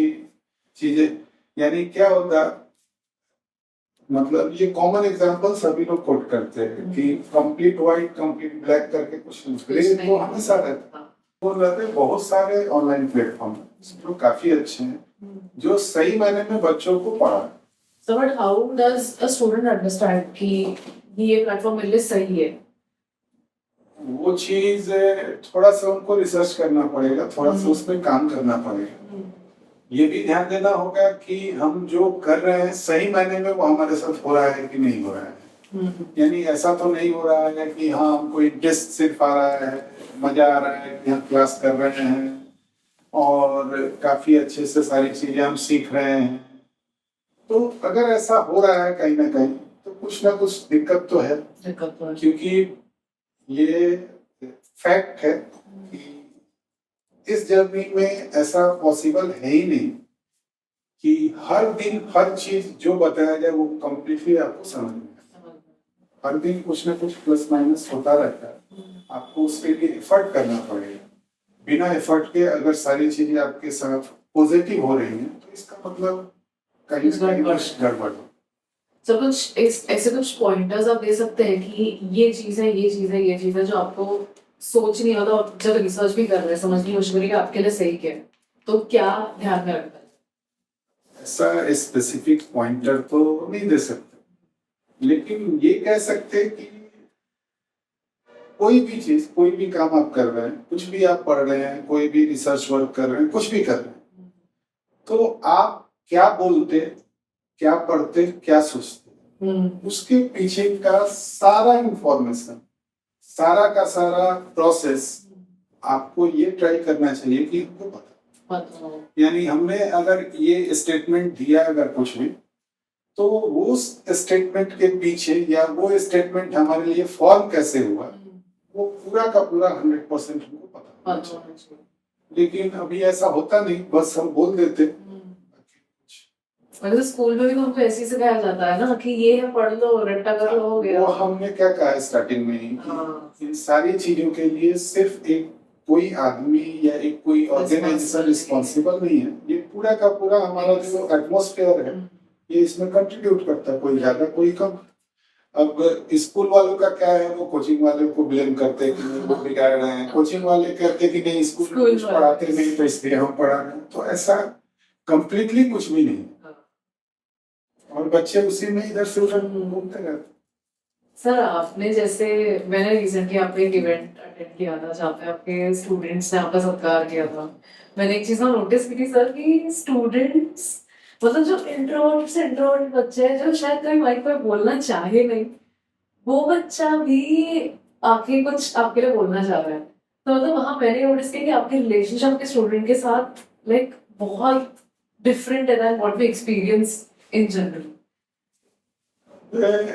चीजें, यानी क्या होता, मतलब ये कॉमन एग्जांपल सभी लोग कोट करते हैं कि कंप्लीट व्हाइट कंप्लीट ब्लैक करके कुछ ग्रे तो हमेशा रहता है। बोल रहे थे बहुत सारे ऑनलाइन प्लेटफॉर्म जो काफी अच्छे हैं, जो सही मायने में बच्चों को पढ़ा। So but how does a student understand कि ये प्लेटफॉर्म मेरे लिए सही है? वो चीज थोड़ा सा उनको रिसर्च करना पड़ेगा, थोड़ा सा उसमें काम करना पड़ेगा। ये भी ध्यान देना होगा कि हम जो कर रहे हैं सही मायने में वो हमारे साथ हो रहा है कि नहीं हो रहा है। यानी ऐसा तो नहीं हो रहा है कि हाँ हमको इंटरेस्ट सिर्फ आ रहा है, मजा आ रहा है कि हम क्लास कर रहे हैं और काफी अच्छे से सारी चीजें हम सीख रहे हैं। तो अगर ऐसा हो रहा है कहीं ना कहीं तो कुछ ना कुछ दिक्कत तो है, क्योंकि ये फैक्ट है कि इस जर्नी में ऐसा पॉसिबल है ही नहीं कि हर दिन हर चीज जो बताया जाए वो कंप्लीटली आपको समझ में आए। हर दिन कुछ ना कुछ प्लस माइनस होता रहता है, आपको उसके लिए एफर्ट करना पड़ेगा। बिना एफर्ट के अगर सारी चीजें आपके साथ पॉजिटिव हो रही हैं तो इसका मतलब कहीं ना कहीं कुछ गड़बड़ है। तो कुछ ऐसे कुछ पॉइंटर्स आप दे सकते हैं कि ये चीज है, ये चीज है, ये चीज है जो आपको सोच नहीं आता, और जब रिसर्च भी कर रहे हैं समझ नहीं मुश्किल कि आपके लिए सही क्या है, तो क्या ध्यान में रखना है? ऐसा स्पेसिफिक पॉइंटर तो नहीं दे सकते, लेकिन ये कह सकते कि कोई भी चीज, कोई भी काम आप कर रहे हैं, कुछ भी आप पढ़ रहे हैं, कोई भी रिसर्च वर्क कर रहे हैं, कुछ भी कर रहे हैं, तो आप क्या बोलते, क्या पढ़ते, क्या सोचते, उसके पीछे का सारा इंफॉर्मेशन, सारा का सारा प्रोसेस आपको ये ट्राई करना चाहिए कि आपको पता। यानी हमने अगर ये स्टेटमेंट दिया अगर कुछ भी, तो वो स्टेटमेंट के पीछे या वो स्टेटमेंट हमारे लिए फॉर्म कैसे हुआ, वो पूरा का पूरा 100% हमको पता। लेकिन अभी ऐसा होता नहीं, बस हम बोल देते। मतलब स्कूल में भी हमको ऐसे ही सिखाया जाता है ना कि ये है पढ़ लो, रट्टा कर लो, हो गया। वो हमने क्या कहा है स्टार्टिंग में ही कि इन सारी चीजों के लिए सिर्फ एक कोई आदमी या एक कोई ऑर्गेनाइजेशन रिस्पॉन्सिबल नहीं है। ये पूरा का पूरा हमारा जो एटमॉस्फेयर है ये इसमें कंट्रीब्यूट करता है, कोई ज्यादा कोई कम। अब स्कूल वालों का क्या है, वो कोचिंग वाले को ब्लेम करते हैं कि वो बिगाड़ रहे हैं, कोचिंग वाले कहते हैं कि नहीं स्कूल में कुछ पढ़ाते नहीं तो इसलिए हम पढ़ा रहे हैं। तो ऐसा कंप्लीटली कुछ भी नहीं, और बच्चे उसी में इधर से उधर घूमते रहते। सर आपने जैसे, मैंने रिसेंटली आपका एक इवेंट अटेंड किया था जहाँ पे आपके स्टूडेंट्स ने आपका सत्कार किया था। मैंने एक चीज नोटिस की थी सर कि स्टूडेंट्स, मतलब जो इंट्रोवर्ट बच्चे हैं जो शायद कभी माइक पर बोलना चाहे नहीं, वो बच्चा भी आके कुछ आपके लिए बोलना चाह रहा है। तो मतलब वहाँ मैंने नोटिस किया कि आपकी रिलेशनशिप आपके स्टूडेंट के साथ लाइक बहुत डिफरेंट है than what we experience in general.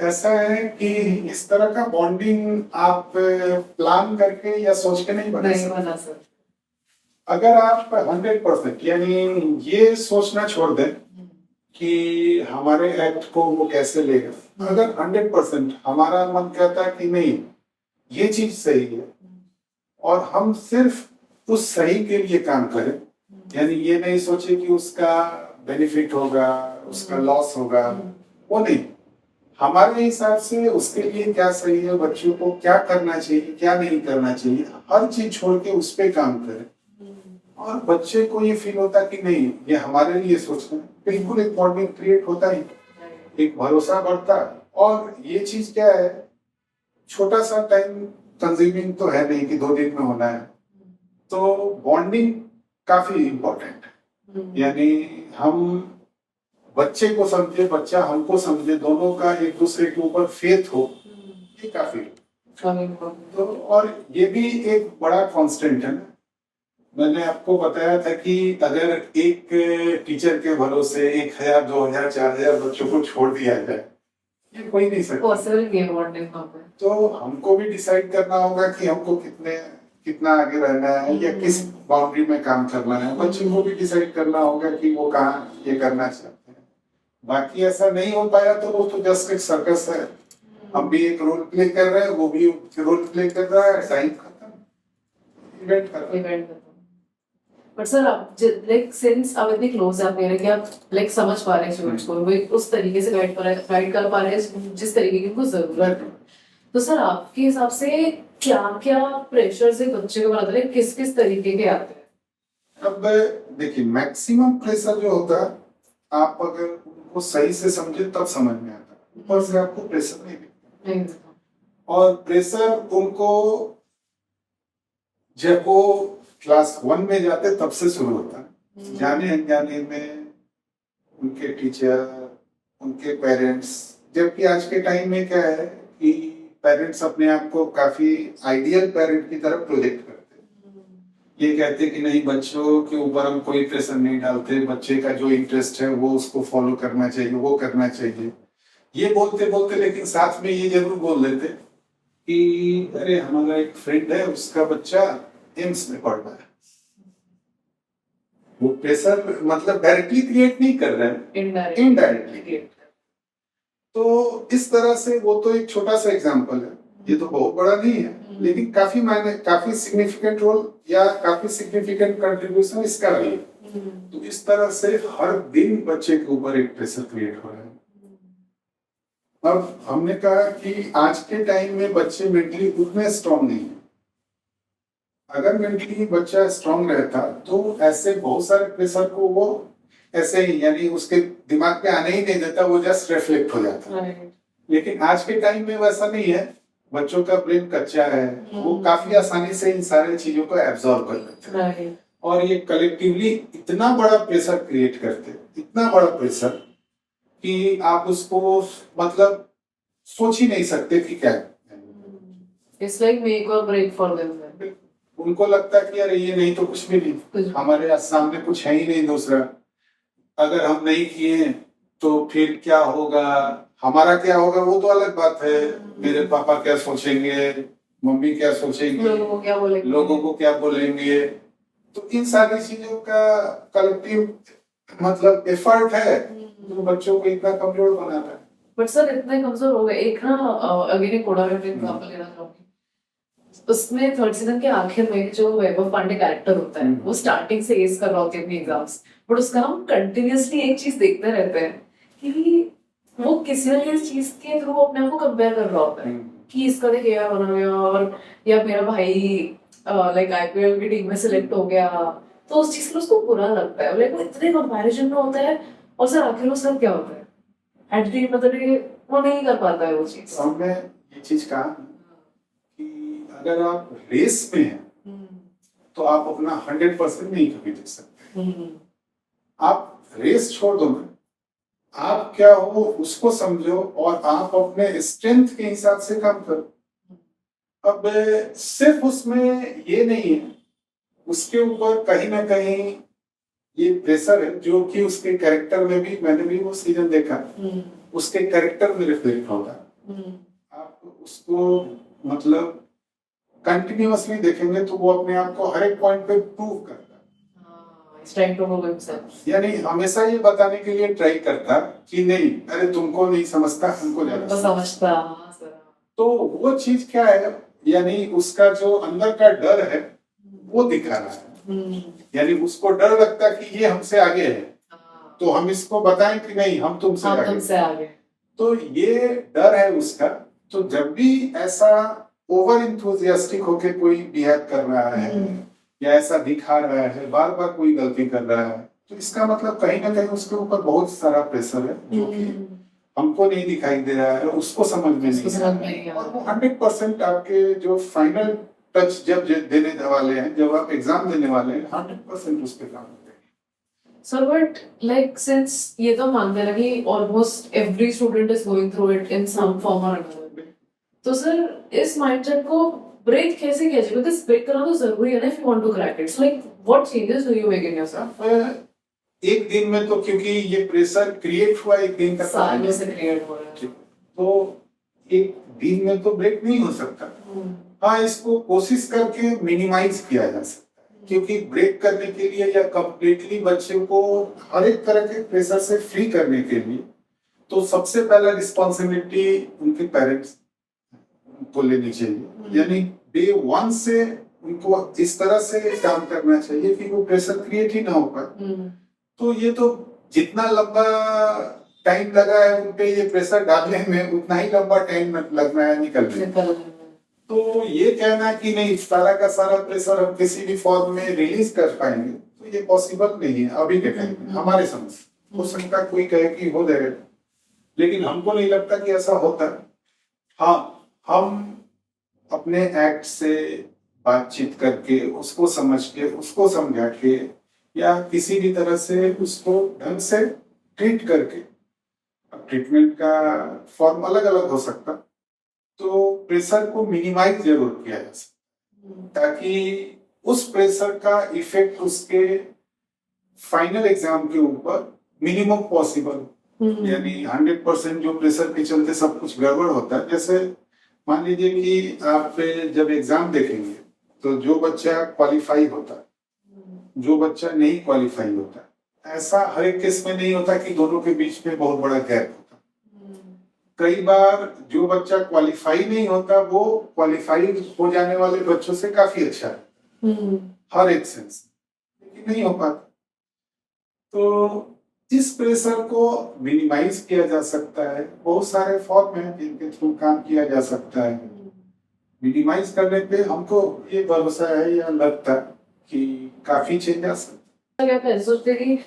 ऐसा है कि इस तरह का बॉन्डिंग आप प्लान करके या सोच के नहीं बना सर। अगर आप 100% यानी ये सोचना छोड़ दें कि हमारे एक्ट को वो कैसे लेगा, अगर 100% हमारा मन कहता है कि नहीं ये चीज सही है और हम सिर्फ उस सही के लिए काम करें, यानी ये नहीं सोचे कि उसका बेनिफिट होगा, उसका लॉस होगा, वो नहीं, हमारे हिसाब से उसके लिए क्या सही है, बच्चों को क्या करना चाहिए, क्या नहीं करना चाहिए, हर चीज छोड़ के उस पर काम करें। और बच्चे को ये फील होता कि नहीं ये हमारे लिए सोचना है, बिल्कुल एक बॉन्डिंग क्रिएट होता ही, एक भरोसा बढ़ता। और ये चीज क्या है, छोटा सा टाइम कंज्यूमिंग तो है नहीं कि 2 दिन में होना है, तो बॉन्डिंग काफी इम्पोर्टेंट है। यानी हम बच्चे को समझे, बच्चा हमको समझे, दोनों का एक दूसरे के ऊपर फेथ हो, ये काफी तो। और ये भी एक बड़ा कांस्टेंट है ना, मैंने आपको बताया था कि अगर एक टीचर के भरोसे 1000, 2000, 4000 बच्चों को छोड़ दिया जाए ये कोई नहीं सकता। पॉसिबल गेम बॉन्डिंग वहाँ पे। तो हमको भी डिसाइड करना होगा कि हमको कितना आगे रहना है या किस बाउंड्री में काम करना है। बच्चे को भी डिसाइड करना होगा कि वो कहाँ ये करना चाहते हैं। बाकी ऐसा नहीं हो पाया तो वो तो जस्ट एक सर्कस है। हम भी एक रोल प्ले कर रहे हैं, वो भी रोल प्ले कर रहा है, टाइम खत्म, इवेंट खत्म। बट सर आप लाइक सिंस आप इतने क्लोज हैं, आप कह रहे हैं कि आप लाइक समझ पा रहे हैं स्टूडेंट्स को, वो उस तरीके से गाइड कर पा रहे हैं जिस तरीके की उनको जरूरत है। तो सर आपके हिसाब से क्या क्या प्रेशर से बच्चे को बनाते हैं, किस किस तरीके के आते हैं? अब देखिए, मैक्सिमम प्रेशर जो होता है, आप अगर उनको सही से समझे तब समझ में आता है। ऊपर से आपको प्रेशर नहीं दिखता। और प्रेशर उनको जब वो क्लास 1 में जाते तब से शुरू होता है। जाने अनजाने में उनके टीचर, उनके पेरेंट्स, जबकि आज के टाइम में क्या है कि पेरेंट्स अपने आप को काफी आइडियल पेरेंट की तरफ प्रोजेक्ट करते हैं। ये कहते हैं कि नहीं, बच्चों के ऊपर हम कोई प्रेशर नहीं डालते, बच्चे का जो इंटरेस्ट है वो उसको फॉलो करना चाहिए, वो करना चाहिए। ये बोलते बोलते लेकिन साथ में ये जरूर बोल देते कि अरे हमारा एक फ्रेंड है, उसका बच्चा एम्स में पढ़ रहा है। वो प्रेशर मतलब डायरेक्टली क्रिएट नहीं कर रहे हैं, इनडायरेक्टली। तो इस तरह से वो तो एक छोटा सा एग्जांपल है, ये तो बहुत बड़ा नहीं है, लेकिन काफी सिग्निफिकेंट रोल या काफी सिग्निफिकेंट कंट्रीब्यूशन इसका भी है। तो इस तरह से हर दिन बच्चे के ऊपर एक प्रेशर क्रिएट हो रहा है। अब हमने कहा कि आज के टाइम में बच्चे मेंटली उतने स्ट्रांग नहीं है। अगर मेंटली बच्चा स्ट्रांग रहता तो ऐसे बहुत सारे प्रेशर को वो ऐसे ही, यानी उसके दिमाग पे आने ही नहीं देता, वो जस्ट रिफ्लेक्ट हो जाता। लेकिन आज के टाइम में वैसा नहीं है। बच्चों का ब्रेन कच्चा है, वो काफी आसानी से इन सारी चीजों को एब्जॉर्ब कर लेते हैं। और ये कलेक्टिवली इतना बड़ा प्रेशर क्रिएट करते हैं, इतना बड़ा प्रेशर कि आप उसको मतलब सोच ही नहीं सकते कि क्या है। It's like make or break for them. उनको लगता है कि यार ये नहीं तो कुछ भी नहीं, हमारे सामने कुछ है ही नहीं दूसरा। अगर हम नहीं किए तो फिर क्या होगा, हमारा क्या होगा वो तो अलग बात है। मेरे पापा क्या सोचेंगे, मम्मी क्या सोचेंगे, लोगों को क्या बोलेंगे। तो इन सारी चीजों का कलेक्टिव मतलब एफर्ट है जो बच्चों को इतना कमजोर बनाता है। बट सर इतने कमजोर हो गए। एक ना अगेन एक कोड़ा एग्जांपल लेना चाहूंगी। उसमें थर्ड सीजन के आखिर में जो वैभव पांडे कैरेक्टर होता है, वो स्टार्टिंग से एस कर रहा होता है अपने एग्जाम्स, बट उसका हम कंटिन्यूअसली एक चीज देखते रहते हैं कि वो किसी न किसी चीज के थ्रू अपने आप को कंपेयर कर रहा होता है कि इसका देख ये बना गया, और या मेरा भाई लाइक आईपीएल की टीम में सिलेक्ट हो गया, तो उस चीज के लिए उसको बुरा लगता है। लाइक वो इतने कंपैरिजन में होता है, और सर आखिर में सब क्या होता है एट द मतलब वो नहीं कर पाता है वो चीज। हमने ये चीज कहा कि अगर आप रेस में हैं तो आप अपना 100% नहीं कभी दे सकते। आप रेस छोड़ दो ना, आप क्या हो उसको समझो और आप अपने स्ट्रेंथ के हिसाब से काम करो। अब सिर्फ उसमें ये नहीं है, उसके ऊपर कहीं ना कहीं ये प्रेशर है जो कि उसके कैरेक्टर में भी, मैंने भी वो सीजन देखा, उसके कैरेक्टर में रिफ्लेक्ट होगा। आप उसको मतलब कंटिन्यूअसली देखेंगे तो वो अपने आप को हर एक पॉइंट पे प्रूव करता है। यानी हमेशा ये बताने के लिए ट्राई करता कि नहीं, अरे तुमको नहीं समझता, हमको ज्यादा समझता। तो वो चीज क्या है, यानी उसका जो अंदर का डर है वो दिखा रहा है। यानी उसको डर लगता कि ये हमसे आगे है, तो हम इसको बताएं कि नहीं हम तुमसे आगे। तो ये डर है उसका। तो जब भी ऐसा ओवर इंथुजियास्टिक होके कोई बिहेव कर रहा है या ऐसा दिखा रहा है, बार बार कोई गलती कर रहा है, तो इसका मतलब कहीं ना कहीं उसके ऊपर बहुत सारा प्रेशर है जो कि हमको नहीं दिखाई दे रहा है, उसको समझ में नहीं आ रहा। और वो 100% आपके जो फाइनल टच जब देने वाले हैं, जब आप एग्जाम देने वाले हैं, 100% उस पे काम करेंगे। सर बट लाइक सिंस ये तो मानते हैं कि almost every student is going through it in some form और अनदर, तो सर इस माइंडसेट को ब्रेक कैसे किया जाए? बिकॉज़ ब्रेक करना तो जरूरी है ना if you want to crack it. So like what changes do you make in yourself? एक दिन में तो, क्योंकि ये प्रेशर क्रिएट हुआ एक दिन का, सालों से क्रिएट हो रहा है। तो एक दिन में तो ब्रेक नहीं हो सकता। हाँ, इसको कोशिश करके मिनिमाइज किया जा सकता है, क्योंकि ब्रेक करने के लिए या कंप्लीटली बच्चे को हर एक तरह के प्रेशर से फ्री करने के लिए तो सबसे पहला रिस्पॉन्सिबिलिटी उनके पेरेंट्स को लेनी चाहिए। यानी डे 1 से उनको इस तरह से काम करना चाहिए कि वो प्रेशर क्रिएट ही ना हो पाए। तो ये तो जितना लंबा टाइम लगा है उनपे ये प्रेशर डालने में, उतना ही लंबा टाइम लगना है निकलने में। तो ये कहना कि नहीं इस तरह का सारा प्रेशर हम किसी भी फॉर्म में रिलीज कर पाएंगे, तो ये पॉसिबल नहीं है अभी के टाइम में हमारे समझ। हो सकता है कोई कहे कि हो जाएगा, लेकिन हमको नहीं लगता कि ऐसा होता है। हाँ, हम अपने एक्ट से बातचीत करके, उसको समझ के, उसको समझा के, या किसी भी तरह से उसको ढंग से ट्रीट करके, अब ट्रीटमेंट का फॉर्म अलग अलग हो सकता, तो प्रेशर को मिनिमाइज जरूर किया जा सकता, ताकि उस प्रेशर का इफेक्ट उसके फाइनल एग्जाम के ऊपर मिनिमम पॉसिबल। यानी 100% जो प्रेशर के चलते सब कुछ गड़बड़ होता है। जैसे मान लीजिए कि आप जब एग्जाम देखेंगे तो जो बच्चा क्वालिफाई होता है, जो बच्चा नहीं क्वालिफाई होता, ऐसा हर एक केस में नहीं होता कि दोनों के बीच में बहुत बड़ा गैप होता। कई बार जो बच्चा क्वालिफाई नहीं होता वो क्वालिफाई हो जाने वाले बच्चों से काफी अच्छा है हर एक सेंस, लेकिन नहीं हो पाता। तो इस प्रेशर को मिनिमाइज किया जा सकता है, बहुत सारे फॉर्म हैं जिनके थ्रू काम किया जा सकता है। मिनिमाइज करने पे हमको ये भरोसा है या लगता है कि काफी चेंज आ सकता है। क्या मैं सोचते कि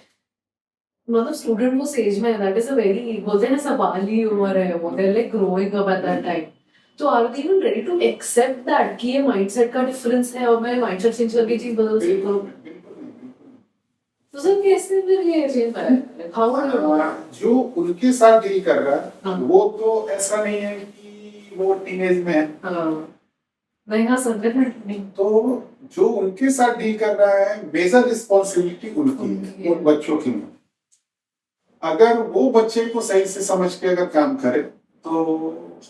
मतलब स्टूडेंट वो स्टेज में है, दैट इज अ वेरी, बोलते हैं ना सवाली उम्र है वो, they like growing up at that time. तो are they even ready to accept that कि ये माइंडसेट का डिफरेंस है और मैं माइंडसेट चेंज करके चीज बदल सकता हूं? तो सर कैसे फिर ये चेंज है? हाउ जो उनके साथ डील कर रहा है वो तो ऐसा नहीं है कि वो टीनेज में है। नहीं, हाँ सर, डेफिनेटली। तो जो उनके साथ डील कर रहा है मेजर रिस्पॉन्सिबिलिटी उनकी है, उन बच्चों की। अगर वो बच्चे को सही से समझ के अगर काम करे तो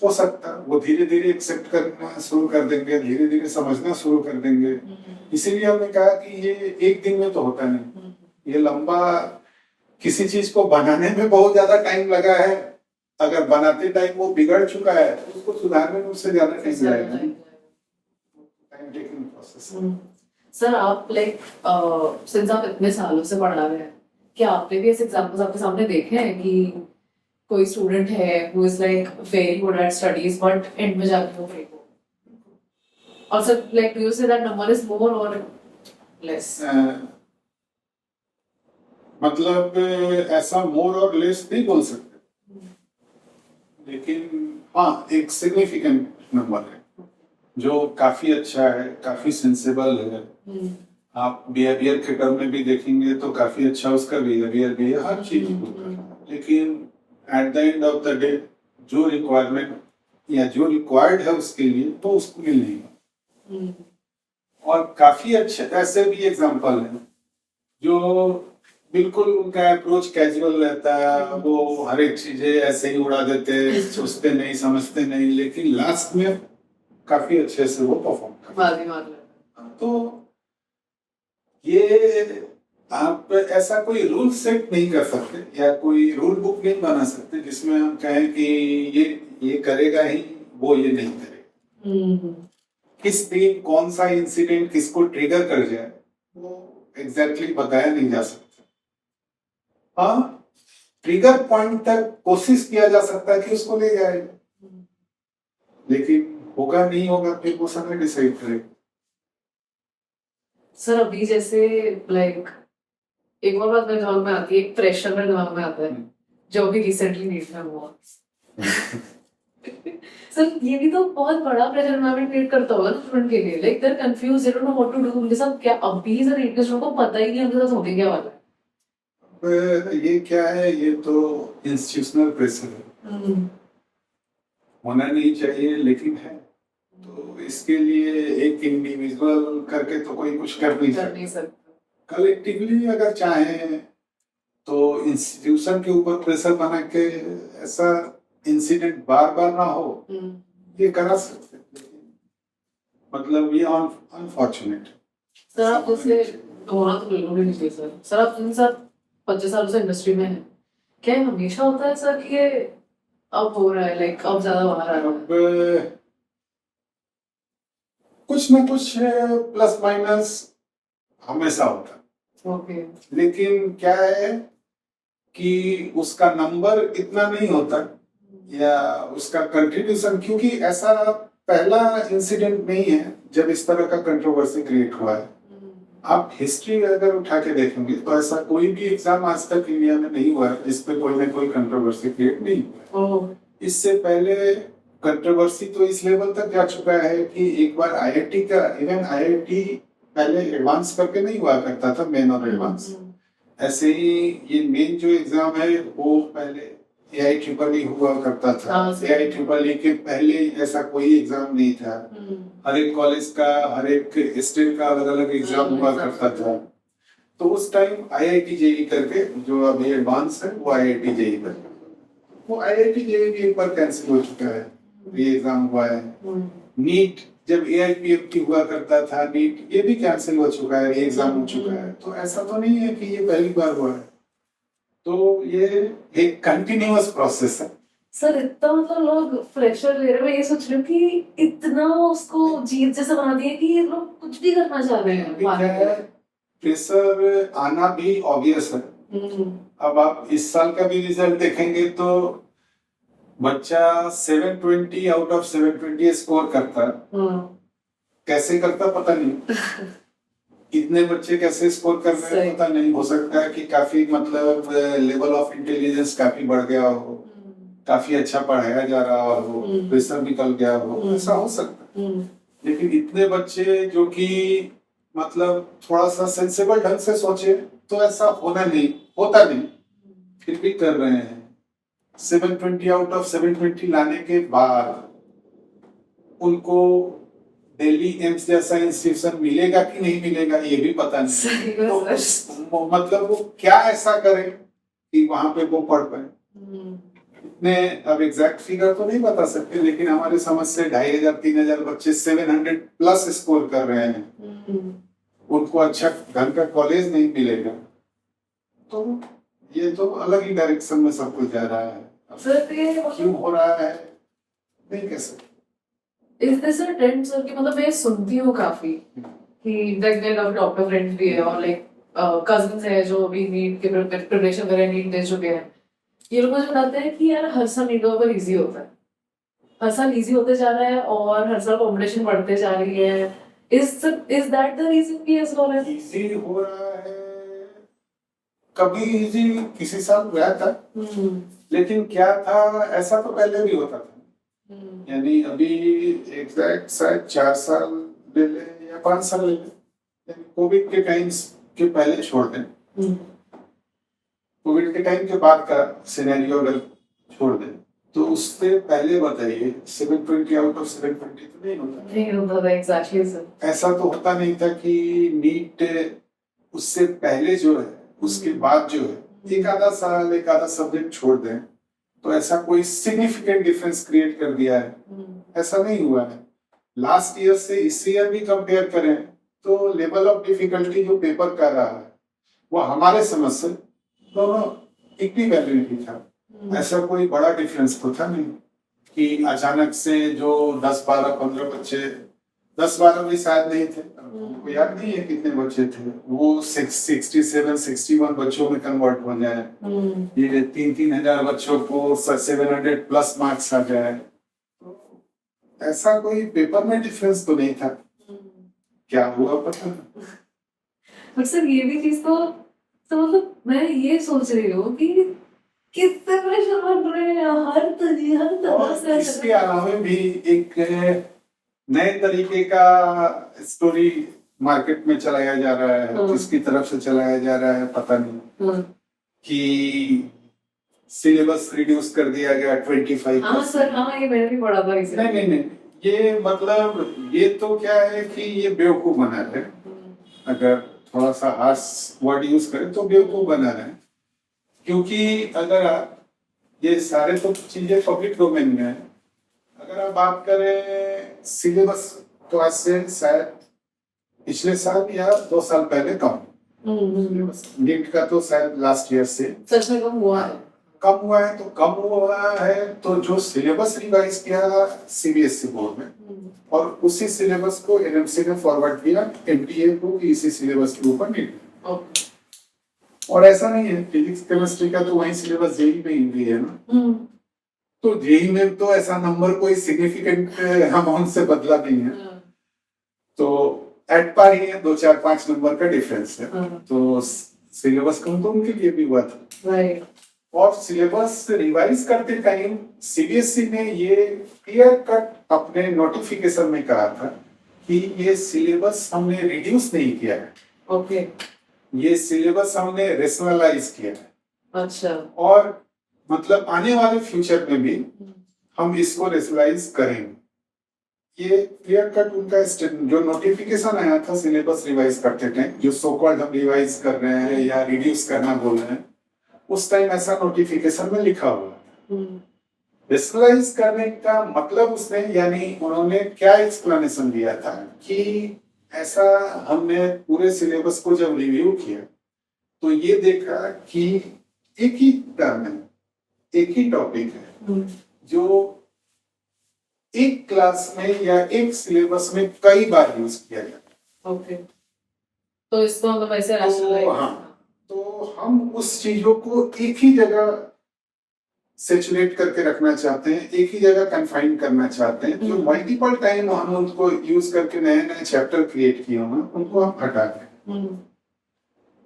हो सकता है वो धीरे धीरे एक्सेप्ट करना शुरू कर देंगे, धीरे धीरे समझना शुरू कर देंगे। इसीलिए हमने कहा कि ये एक दिन में तो होता नहीं, ये लंबा, किसी चीज को बनाने में बहुत ज्यादा टाइम लगा है, अगर बनाते टाइम वो बिगड़ चुका है तो उसको सुधारने में उससे ज्यादा टाइम लगेगा। Time taking process. सर आप लाइक सिंस आप इतने सालों से पढ़ा रहे हैं, क्या आपने भी ऐसे एग्जांपल्स आपके सामने देखे हैं कि कोई स्टूडेंट है who is like very good at studies but and में जाके वो फेल हो? और sir like do you say that number is more और लेस? मतलब ऐसा मोर और लेस नहीं बोल सकते, लेकिन हाँ एक सिग्निफिकेंट नंबर है जो काफी अच्छा है, काफी सेंसेबल है। आप बिहेवियर के टर्म में भी देखेंगे तो काफी अच्छा उसका बिहेवियर भी है, हर चीज होता है। लेकिन at the end of the day जो रिक्वायरमेंट या जो रिक्वायर्ड है उसके लिए तो उसको मिल नहीं। और काफी अच्छे ऐसे भी एग्जांपल हैं जो बिल्कुल उनका अप्रोच कैजुअल रहता है, वो हर एक चीजें ऐसे ही उड़ा देते, सोचते नहीं, समझते नहीं, लेकिन लास्ट में काफी अच्छे से वो परफॉर्म करते। तो ये आप ऐसा कोई रूल सेट नहीं कर सकते या कोई रूल बुक नहीं बना सकते जिसमें हम कहें कि ये करेगा ही, वो ये नहीं करेगा। किस दिन कौन सा इंसिडेंट किसको ट्रिगर कर जाए वो एग्जैक्टली बताया नहीं जा सकता। हाँ, ट्रिगर पॉइंट तक कोशिश किया जा सकता है कि उसको ले जाए, लेकिन होगा नहीं होगा फिर वो समय डिसाइड करेगा। सर अभी जैसे लाइक एक और बात मेरे दिमाग में आती है, एक प्रेशर मेरे दिमाग में आता है जो भी रिसेंटली नीट में हुआ। सर ये भी तो बहुत बड़ा प्रेशर एनवायरनमेंट क्रिएट करता होगा ना स्टूडेंट के लिए, like they are confused, they don't know what to do. उनके साथ क्या अभी सर नीट के स्टूडेंट को पता ही नहीं उनके साथ होने क्या वाला है। ये क्या है, ये तो इंस्टीट्यूशनल प्रेशर है, होना नहीं चाहिए लेकिन है। तो इसके लिए एक इंडिविजुअल करके तो कोई कुछ कर नहीं सकता। कलेक्टिवली अगर चाहे तो इंस्टीट्यूशन के ऊपर प्रेशर बना के ऐसा इंसिडेंट बार बार ना हो ये करा सकते हैं, लेकिन मतलब ये अनफॉर्चुनेट। सर आप जैसे होना तो बिल्कुल भी नहीं चाहिए सर। सर आप इन सब 25 सालों से इंडस्ट्री में हैं, क्या ये हमेशा होता है सर कि ये अब हो रहा है, लाइक अब ज्यादा बाहर आ रहा है? अब कुछ ना कुछ प्लस माइनस हमेशा होता है, ओके। लेकिन क्या है कि उसका नंबर इतना नहीं होता या उसका कंट्रीब्यूशन, क्योंकि ऐसा पहला इंसिडेंट नहीं है जब इस तरह का कंट्रोवर्सी क्रिएट हुआ है। आप हिस्ट्री अगर उठा के देखेंगे तो ऐसा कोई भी एग्जाम आज तक इंडिया में नहीं हुआ है जिसपे कोई ना कोई कंट्रोवर्सी क्रिएट नहीं हुआ है। इससे पहले कंट्रोवर्सी तो इस लेवल तक जा चुका है कि एक बार आईआईटी का, इवन आईआईटी पहले एडवांस करके नहीं हुआ करता था, मेन और एडवांस। ऐसे ही ये मेन जो एग्जाम है वो पहले एआईट्रिपल हुआ करता था। एआईट्रिपल के पहले ऐसा कोई एग्जाम नहीं था। हर एक कॉलेज का, हर एक स्टेट का अलग अलग एग्जाम हुआ करता था। तो उस टाइम आईआईटी जेईई करके, जो अभी एडवांस है वो आईआईटी जेईई करके, वो आईआईटी जेईई भी एक बार कैंसिल हो चुका है, ये एग्जाम हुआ है। नीट जब एआईपीएफ की हुआ करता था, नीट ये भी कैंसिल हो चुका है, ये एग्जाम हो चुका है। तो ऐसा तो नहीं है कि ये पहली बार हुआ है, तो ये एक कंटिन्यूअस प्रोसेस है। सर इतना मतलब लोग प्रेशर ले रहे हैं, मैं ये सोच रही हूँ कि इतना उसको जीत जैसा बना दिया कि ये लोग कुछ भी करना चाह रहे हैं। प्रेशर आना भी ऑब्वियस है। अब आप इस साल का भी रिजल्ट देखेंगे तो बच्चा 720 आउट ऑफ 720 स्कोर करता है। कैसे करता पता नहीं। इतने बच्चे कैसे स्कोर कर रहे हैं पता नहीं। हो सकता है कि काफी मतलब लेवल ऑफ इंटेलिजेंस काफी बढ़ गया हो, काफी अच्छा पढ़ाया जा रहा हो, प्रेशर निकल गया हो, ऐसा हो सकता है। लेकिन इतने बच्चे जो कि मतलब थोड़ा सा सेंसिबल ढंग से सोचे तो ऐसा होता नहीं, फिर भी कर रहे हैं। 720 आउट ऑफ 720 लाने के बाद उनको दिल्ली एम्स जैसा इंस्टीट्यूशन मिलेगा कि नहीं मिलेगा ये भी पता नहीं। तो मतलब वो क्या ऐसा करे कि वहां पे वो पढ़ पाए। इतने अब एग्जैक्ट फिगर तो नहीं बता सकते, लेकिन हमारे समझ से 2500-3000 बच्चे 700 प्लस स्कोर कर रहे हैं। उनको अच्छा ढंग का कॉलेज नहीं मिलेगा, तो ये तो अलग ही डायरेक्शन में सब कुछ जा रहा है। क्यों हो रहा है नहीं कह सकते। Is this a trend sir? कि मतलब मैं सुनती हूँ काफी कि लाइक डॉक्टर फ्रेंड्स भी है और लाइक कजिन्स है जो अभी नीट के प्रिपरेशन कर रहे हैं, नीट दे चुके हैं। ये लोग मुझे बताते हैं कि यार हर साल नीट पेपर इजी होता है, हर साल इजी होते जा रहा है और हर साल कंपटीशन बढ़ते जा रही है। Is that the reason कि ऐसा हो रहा है? इजी हो रहा है, कभी इजी किसी साल हुआ था, लेकिन क्या था ऐसा तो पहले भी होता था। यानी अभी एग्जैक्ट शायद 4 साल ले ले या 5 साल ले ले, यानी कोविड के टाइम के पहले छोड़ दें, कोविड के टाइम के बाद का सिनेरियो अगर छोड़ दें तो उससे पहले बताइए 720 आउट ऑफ 720 तो नहीं होता था। Exactly sir. ऐसा तो होता नहीं था कि नीट उससे पहले जो है उसके बाद जो है एक आधा साल एक आधा सब्जेक्ट छोड़ दें तो ऐसा कोई सिग्निफिकेंट डिफरेंस क्रिएट कर दिया है, ऐसा नहीं हुआ है। लास्ट ईयर से इस ईयर भी कंपेयर करें तो लेवल ऑफ डिफिकल्टी जो पेपर का रहा है वो हमारे समझ से दोनों इक्विवेलेंट था। ऐसा कोई बड़ा डिफरेंस तो था नहीं कि अचानक से जो 10, 12, 15 बच्चे, 10, 12 भी शायद नहीं थे, हमको याद नहीं है कितने बच्चे थे, वो 67, 61 बच्चों में कन्वर्ट हो जाए। ये 3-3 हजार बच्चों को 700 प्लस मार्क्स आ जाए, ऐसा कोई पेपर में डिफरेंस तो नहीं था। क्या हुआ पता नहीं। बट सर ये भी चीज तो मतलब मैं ये सोच रही हूँ कि कितने प्रेशर बन रहे हैं हर तरह से। इसके अलावा भी एक नए तरीके का स्टोरी मार्केट में चलाया जा रहा है, किसकी तरफ से चलाया जा रहा है पता नहीं, कि सिलेबस रिड्यूस कर दिया गया 25%। हाँ सर, हाँ ये मैंने भी पढ़ा था इसे। नहीं, ये मतलब ये तो क्या है कि ये बेवकूफ बना रहे हैं, अगर थोड़ा सा हार्श वर्ड यूज करें तो बेवकूफ बना रहे हैं। क्योंकि अगर आप ये सारे तो चीजें पब्लिक डोमेन में है। अगर आप बात करें सिलेबस, तो आज से शायद पिछले साल या 2 साल पहले कम सिलेबस, नीट का तो शायद लास्ट ईयर से सच में कम हुआ है। कम हुआ है। तो कम हुआ है तो जो सिलेबस रिवाइज किया सीबीएसई बोर्ड में, और उसी सिलेबस को एनएमसी ने फॉरवर्ड किया एनटीए को कि इसी सिलेबस के ऊपर नीट। और ऐसा नहीं है, फिजिक्स केमिस्ट्री का तो वही सिलेबस जेई में ही है ना, तो जेई में तो ऐसा नंबर कोई सिग्निफिकेंट अमाउंट से बदला नहीं है, तो एट पार ही है, 2-4-5 नंबर का डिफरेंस है। तो सिलेबस कम तो उनके लिए भी हुआ था। राइट। और सिलेबस रिवाइज करते टाइम सीबीएसई ने ये क्लियर कट अपने नोटिफिकेशन में कहा था कि ये सिलेबस हमने रिड्यूस नहीं किया है, ओके। ये सिलेबस हमने रेशनलाइज किया है। अच्छा। और मतलब आने वाले फ्यूचर में भी हम इसको रेशनलाइज करेंगे। ये क्लियर कट उनका जो नोटिफिकेशन आया था सिलेबस रिवाइज करते टाइम, जो सो कॉल्ड हम रिवाइज कर रहे हैं या रिड्यूस करना बोल रहे हैं, उस टाइम ऐसा नोटिफिकेशन में लिखा हुआ। रेशनलाइज करने का मतलब उसने, यानी उन्होंने क्या एक्सप्लेनेशन दिया था कि ऐसा हमने पूरे सिलेबस को जब रिव्यू किया तो ये देखा कि एक ही टर्म है, एक ही टॉपिक है जो एक क्लास में या एक सिलेबस में कई बार यूज किया जाता। ओके। तो इसको मतलब ऐसे तो हाँ, तो हम उस चीजों को एक ही जगह सेचुरेट करके रखना चाहते हैं, एक ही जगह कन्फाइन करना चाहते हैं। जो मल्टीपल टाइम हम उनको यूज करके नए नए चैप्टर क्रिएट किए हों, उनको हम हटा दें।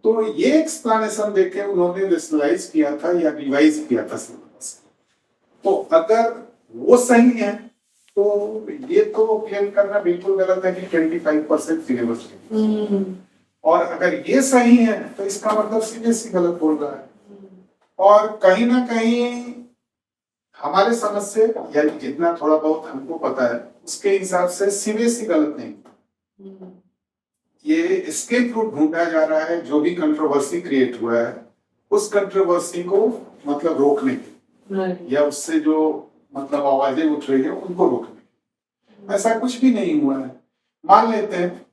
तो ये एक्सप्लेनेशन देके उन्होंने रेशनलाइज किया था या रिवाइज किया था सिलेबस। तो अगर वो सही है तो ये तो क्लेम करना बिल्कुल गलत है कि 25% सिलेबस, और अगर ये सही है तो इसका मतलब सीबीएसई गलत बोल रहा है। और कहीं ना कहीं हमारे समझ से, यानी जितना थोड़ा बहुत हमको पता है उसके हिसाब से सीबीएसई गलत नहीं। ये एस्केप रूट ढूंढा जा रहा है, जो भी कंट्रोवर्सी क्रिएट हुआ है उस कंट्रोवर्सी को मतलब रोकने के, या उससे जो मतलब आवाजें उठ रही है उनको रोकने। ऐसा कुछ भी नहीं हुआ है। मान लेते हैं,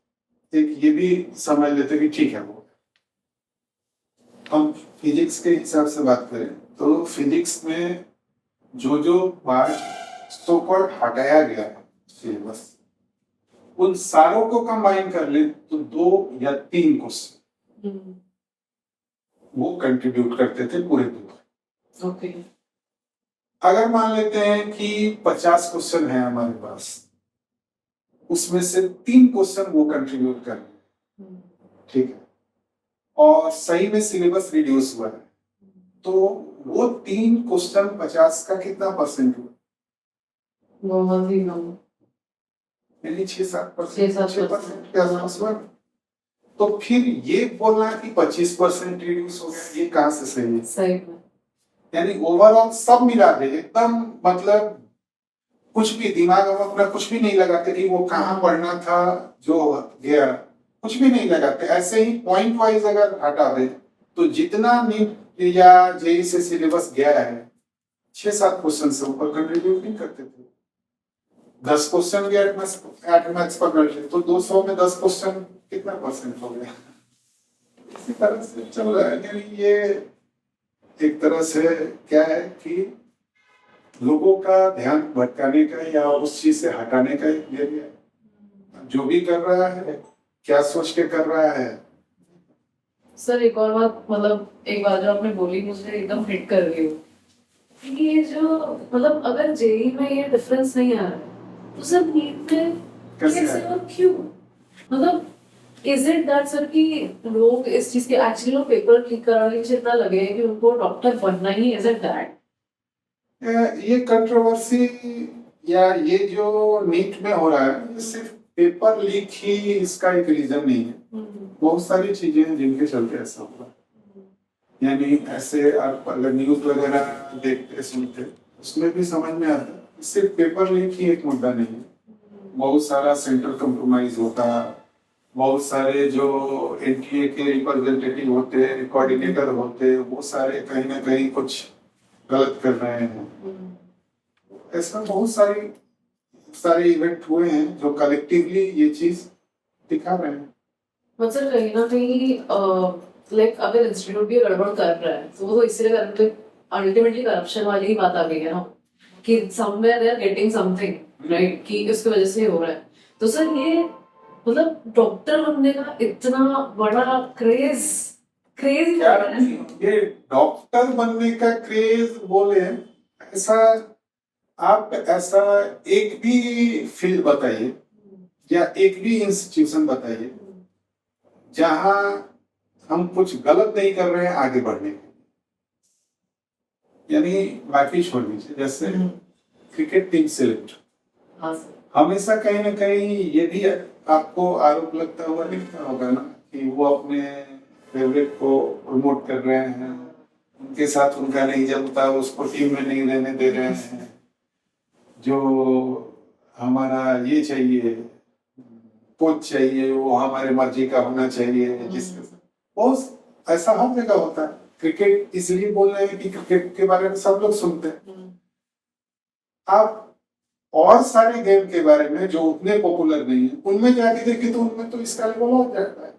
एक ये भी समझ लेते हैं कि ठीक है, वो हम फिजिक्स के हिसाब से बात करें तो फिजिक्स में जो जो पार्ट सो कॉल्ड हटाया गया है सिलेबस, उन सारों को कंबाइन कर ले तो 2 या 3 क्वेश्चन वो कंट्रीब्यूट करते थे पूरे पेपर। ओके। अगर मान लेते हैं कि 50 क्वेश्चन है हमारे पास, उसमें से 3 क्वेश्चन वो कंट्रीब्यूट कर रहे हैं, ठीक है, और सही में सिलेबस रिड्यूस हुआ है, तो वो 3 क्वेश्चन 50 का कितना परसेंट हुआ? बहुत ही कम, यानी 6-7% के आसपास हुआ। तो फिर ये बोलना कि 25% रिड्यूस हो गया, ये कहाँ से सही है? सही में। यानी ओवरऑल सब मिला दे एकदम, मतलब कुछ भी दिमाग में अपना कुछ भी नहीं लगाते कि वो कहाँ पढ़ना था जो गया, कुछ भी नहीं लगाते। ऐसे ही पॉइंट वाइज अगर हटा दे तो जितना नीट या जेई से सिलेबस गया है 6-7 क्वेश्चन से ऊपर कंट्रीब्यूट नहीं करते थे। 10 क्वेश्चन भी एट मैथ्स पकड़ ले तो 200 में 10 क्वेश्चन कितना परसेंट हो गया? इसी तरह से चल रहा है। यानी ये एक तरह से क्या है कि लोगों का ध्यान भटकाने का या उस चीज से हटाने का एक जरिया है। जो भी कर रहा है क्या सोच के कर रहा है। सर एक और बात, मतलब एक बात जो आपने बोली मुझे एकदम हिट कर रही हो, ये जो मतलब अगर जेई में ये डिफरेंस नहीं आ रहा है तो सर नीट में कैसे और क्यों? मतलब इज इट दैट सर कि लोग इस चीज के एक्चुअली लोग पेपर क्लिक कराने से इतना लगे कि उनको डॉक्टर बनना ही, इज इट दैट? ये कंट्रोवर्सी या ये जो नीट में हो रहा है ये सिर्फ पेपर लीक ही इसका एक रीजन नहीं है। बहुत सारी चीजें हैं जिनके चलते ऐसा हुआ। यानी ऐसे आप अगर न्यूज वगैरह देखते सुनते उसमें भी समझ में आता है सिर्फ पेपर लीक ही एक मुद्दा नहीं है। बहुत सारा सेंट्रल कंप्रोमाइज होता, बहुत सारे जो एनटीए के रिप्रेजेंटेटिव होते, कोऑर्डिनेटर होते, वो सारे कहीं ना कहीं कुछ गलत कर रहे हैं। ऐसा बहुत सारे इवेंट हुए हैं जो कलेक्टिवली ये चीज दिखा रहे हैं। मतलब कहीं ना कहीं लाइक अगर इंस्टीट्यूट भी गड़बड़ कर रहा है तो वो इसलिए कर रहे हैं, अल्टीमेटली करप्शन वाली ही बात आ गई है ना, कि somewhere they are getting something right, कि उसकी वजह से हो रहा है। तो सर ये मतलब डॉक्टर बनने का इतना बड़ा क्रेज क्रेज क्या ये डॉक्टर बनने का क्रेज बोले, ऐसा आप ऐसा एक भी फील्ड बताइए या एक भी इंस्टीट्यूशन बताइए जहां हम कुछ गलत नहीं कर रहे हैं आगे बढ़ने के, यानी बाकी छोड़ दीजिए। जैसे क्रिकेट टीम सेलेक्ट, हाँ सर, हमेशा कहीं ना कहीं ये भी आपको आरोप लगता हुआ दिखता होगा ना कि वो अपने फेवरेट को प्रमोट कर रहे हैं, उनके साथ उनका नहीं जमता, उसको टीम में नहीं रहने दे रहे हैं, जो हमारा ये चाहिए कोच चाहिए वो हमारे मर्जी का होना चाहिए, जिसके बहुत ऐसा हर जगह होता है। क्रिकेट इसलिए बोल रहे हैं कि क्रिकेट के बारे में सब लोग सुनते हैं। आप और सारे गेम के बारे में जो उतने पॉपुलर नहीं है उनमें जाके देखें तो उनमें तो इसका लेवल हो जाता है।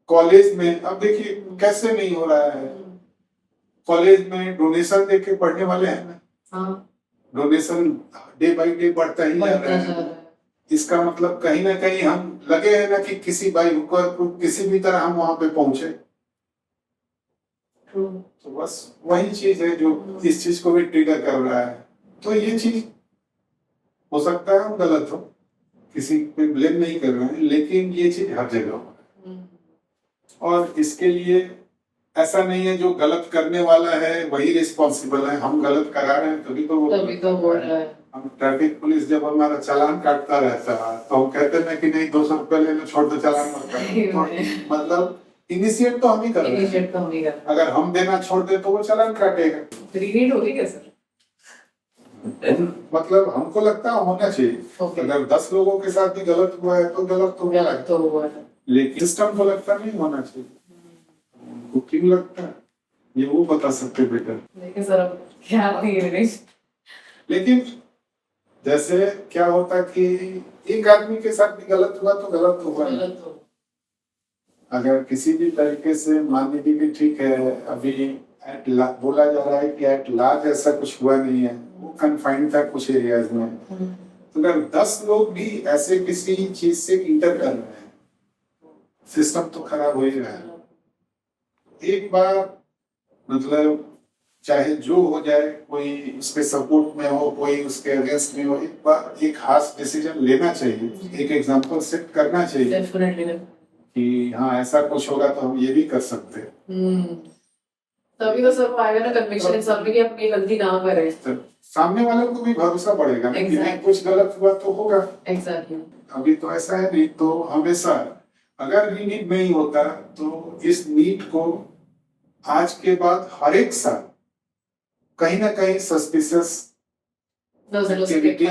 कॉलेज में अब देखिए कैसे नहीं हो रहा है, कॉलेज में डोनेशन देके पढ़ने वाले हैं ना, डोनेशन डे बाय डे बढ़ता ही जा रहा है। इसका मतलब कहीं ना कहीं हम लगे हैं ना कि किसी बाई हुक किसी भी तरह हम वहां पे पहुंचे। तो बस वही चीज है जो इस चीज को भी ट्रिगर कर रहा है। तो ये चीज हो सकता है हम गलत हो, किसी पे ब्लेम नहीं कर रहे हैं, लेकिन ये चीज हर जगह हो रहा है। और इसके लिए ऐसा नहीं है जो गलत करने वाला है वही रिस्पॉन्सिबल है, हम गलत करा रहे हैं तभी तो हो रहा है। हम ट्रैफिक पुलिस जब हमारा चालान काटता रहता है तो हम कहते हैं कि नहीं 200 रुपए ले लो, छोड़ दो, चालान मत करो। तो मतलब इनिशिएट तो हम ही कर रहे हैं। अगर हम देना छोड़ दे तो वो चालान काटेगा। रीड होगी क्या सर? मतलब हमको लगता है होना चाहिए। अगर 10 लोगों के साथ भी गलत हुआ है तो गलत तो हुआ है, लेकिन सिस्टम को लगता नहीं होना चाहिए। क्यों लगता है ये वो बता सकते बेटर। लेकिन सर अब क्या नहीं, लेकिन जैसे क्या होता कि एक आदमी के साथ भी गलत हुआ तो गलत हुआ। अगर किसी भी तरीके से मान लीजिए कि ठीक है अभी बोला जा रहा है कि एट लार्ज ऐसा कुछ हुआ नहीं है, वो कन्फाइंड था कुछ एरियाज में, तो अगर 10 लोग भी ऐसे किसी चीज से इंटर कर रहे हैं सिस्टम तो खराब हो ही रहा है। एक बार मतलब चाहे जो हो जाए, कोई उसके सपोर्ट में हो कोई उसके अगेंस्ट में हो, एक बार एक खास डिसीजन लेना चाहिए, एक एग्जांपल सेट करना चाहिए कि हाँ ऐसा कुछ होगा तो हम ये भी कर सकते हैं। तभी तो सब आएगा ना कन्विक्शन, सब की अपनी गलती ना करे, सामने वाले को भी भरोसा पड़ेगा ना कि कुछ गलत हुआ तो होगा। एग्जैक्टली। अभी तो ऐसा है नहीं, तो हमेशा अगर रीनीट नहीं होता तो इस नीट को आज के बाद हर एक साल कहीं ना कहीं सस्पिशियस एक्टिविटी,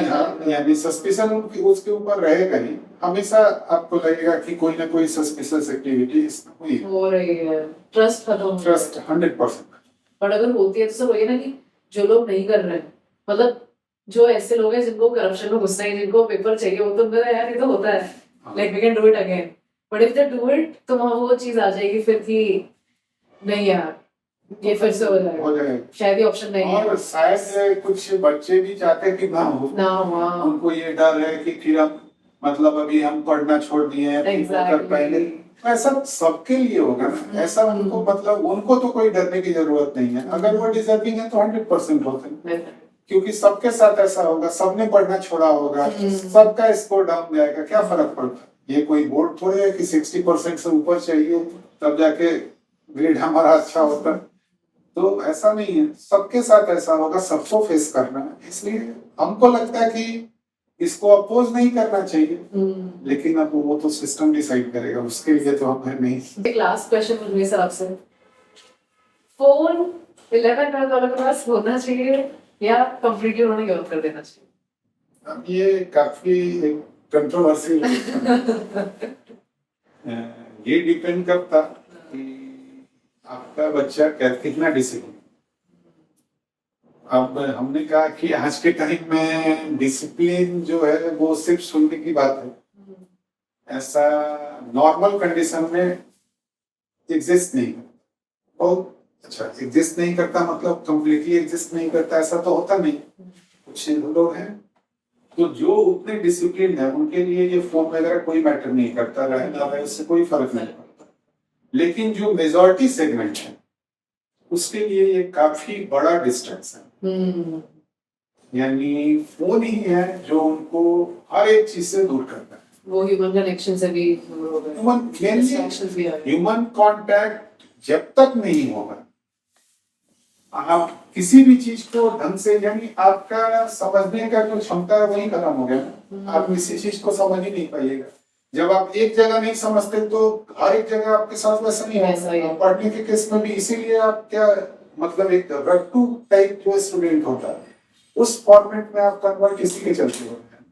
यानी सस्पिशन उसके ऊपर रहेगा ही। हमेशा आपको लगेगा कि कोई ना कोई सस्पिशियस एक्टिविटी इसमें हुई हो रही है, ट्रस्ट खत्म, ट्रस्ट 100%। बट अगर होती है तो सर वही ना कि जो लोग नहीं कर रहे हैं, मतलब जो ऐसे लोग हैं जिनको करप्शन में घुसना है, जिनको पेपर चाहिए, वो तो उनको यार ये तो होता है, like we can do it again, but if they do it तो वहां वो चीज आ जाएगी फिर कि नहीं यार ये फिर से हो जाएगा, शायद ये ऑप्शन नहीं है। और शायद कुछ बच्चे भी चाहते हैं कि ना हो, उनको ये डर है कि फिर हम मतलब अभी हम पढ़ना छोड़ दिए हैं पहले, ऐसा सबके लिए होगा ना। ऐसा उनको मतलब उनको तो कोई डरने की जरूरत नहीं है, अगर वो डिजर्विंग है तो 100% होते हैं, क्योंकि सबके साथ ऐसा होगा, सबने पढ़ना छोड़ा होगा, सबका स्कोर डाउन जाएगा, क्या फर्क पड़ता है। ये कोई बोर्ड थोड़े है कि 60% से ऊपर चाहिए तब जाके ग्रेड हमारा अच्छा होता है, तो ऐसा नहीं है, सबके साथ ऐसा होगा, सबको फेस करना है। इसलिए हमको लगता है कि इसको अपोज नहीं करना चाहिए, लेकिन अब वो तो सिस्टम डिसाइड करेगा, उसके लिए तो हम है नहीं। एक लास्ट क्वेश्चन मुझे सर आपसे, फोन 11-12 वालों के पास होना चाहिए या कंप्लीटली उन्होंने गिव अप कर देना चाहिए? अब ये काफी कंट्रोवर्सी ये डिपेंड करता कि आपका बच्चा कितना डिसिप्लिन। अब हमने कहा कि आज के टाइम में डिसिप्लिन जो है वो सिर्फ सुनने की बात है, ऐसा नॉर्मल कंडीशन में एग्जिस्ट नहीं करता। बहुत अच्छा, एग्जिस्ट नहीं करता मतलब कंप्लीटली एग्जिस्ट नहीं करता ऐसा तो होता नहीं। कुछ लोग हैं तो जो उतने डिसिप्लिन है उनके लिए ये फोन वगैरह कोई मैटर नहीं करता, रहना रहे उससे कोई फर्क नहीं पड़ता। लेकिन जो मेजॉरिटी सेगमेंट है उसके लिए ये काफी बड़ा डिस्ट्रैक्शन, यानी फोन ही है जो उनको हर एक चीज से दूर करता है। वो ह्यूमन कनेक्शन से भी दूर हो गए, distractions भी आ गए। ह्यूमन कांटेक्ट जब तक नहीं होगा, आप किसी भी चीज को ढंग से, यानी आपका समझने का जो क्षमता है वही खत्म हो गया। आप किसी चीज को समझ ही नहीं पाइएगा। जब आप एक जगह नहीं समझते तो हर एक जगह आपके साथ वैसा नहीं होगा। पढ़ने के केस में भी इसीलिए आप क्या मतलब एक रट्टू टाइप जो स्टूडेंट होता है उस फॉर्मेट में आप कन्वर्ट किसी के चलते होते हैं।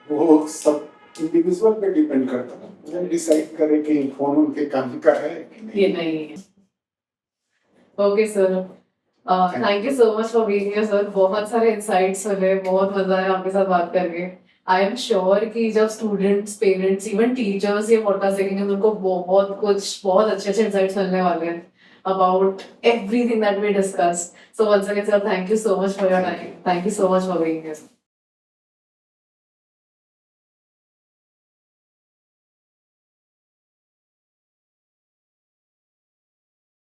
वो सब इंडिविजुअल पे डिपेंड करता है, वो डिसाइड करे कि फोन उनके काम का है कि नहीं। ये नहीं है। Okay sir, thank you so much for being here sir. बहुत सारे इंसाइट्स मिले, बहुत मजा आया आपके साथ बात करके। आई एम श्योर कि जब स्टूडेंट्स, पेरेंट्स, इवन टीचर्स ये पॉडकास्ट देखेंगे तो उनको बहुत अच्छे इंसाइट्स मिलने वाले हैं about everything that we discussed. So once again sir, thank you so much for your time. Thank you so much for being here.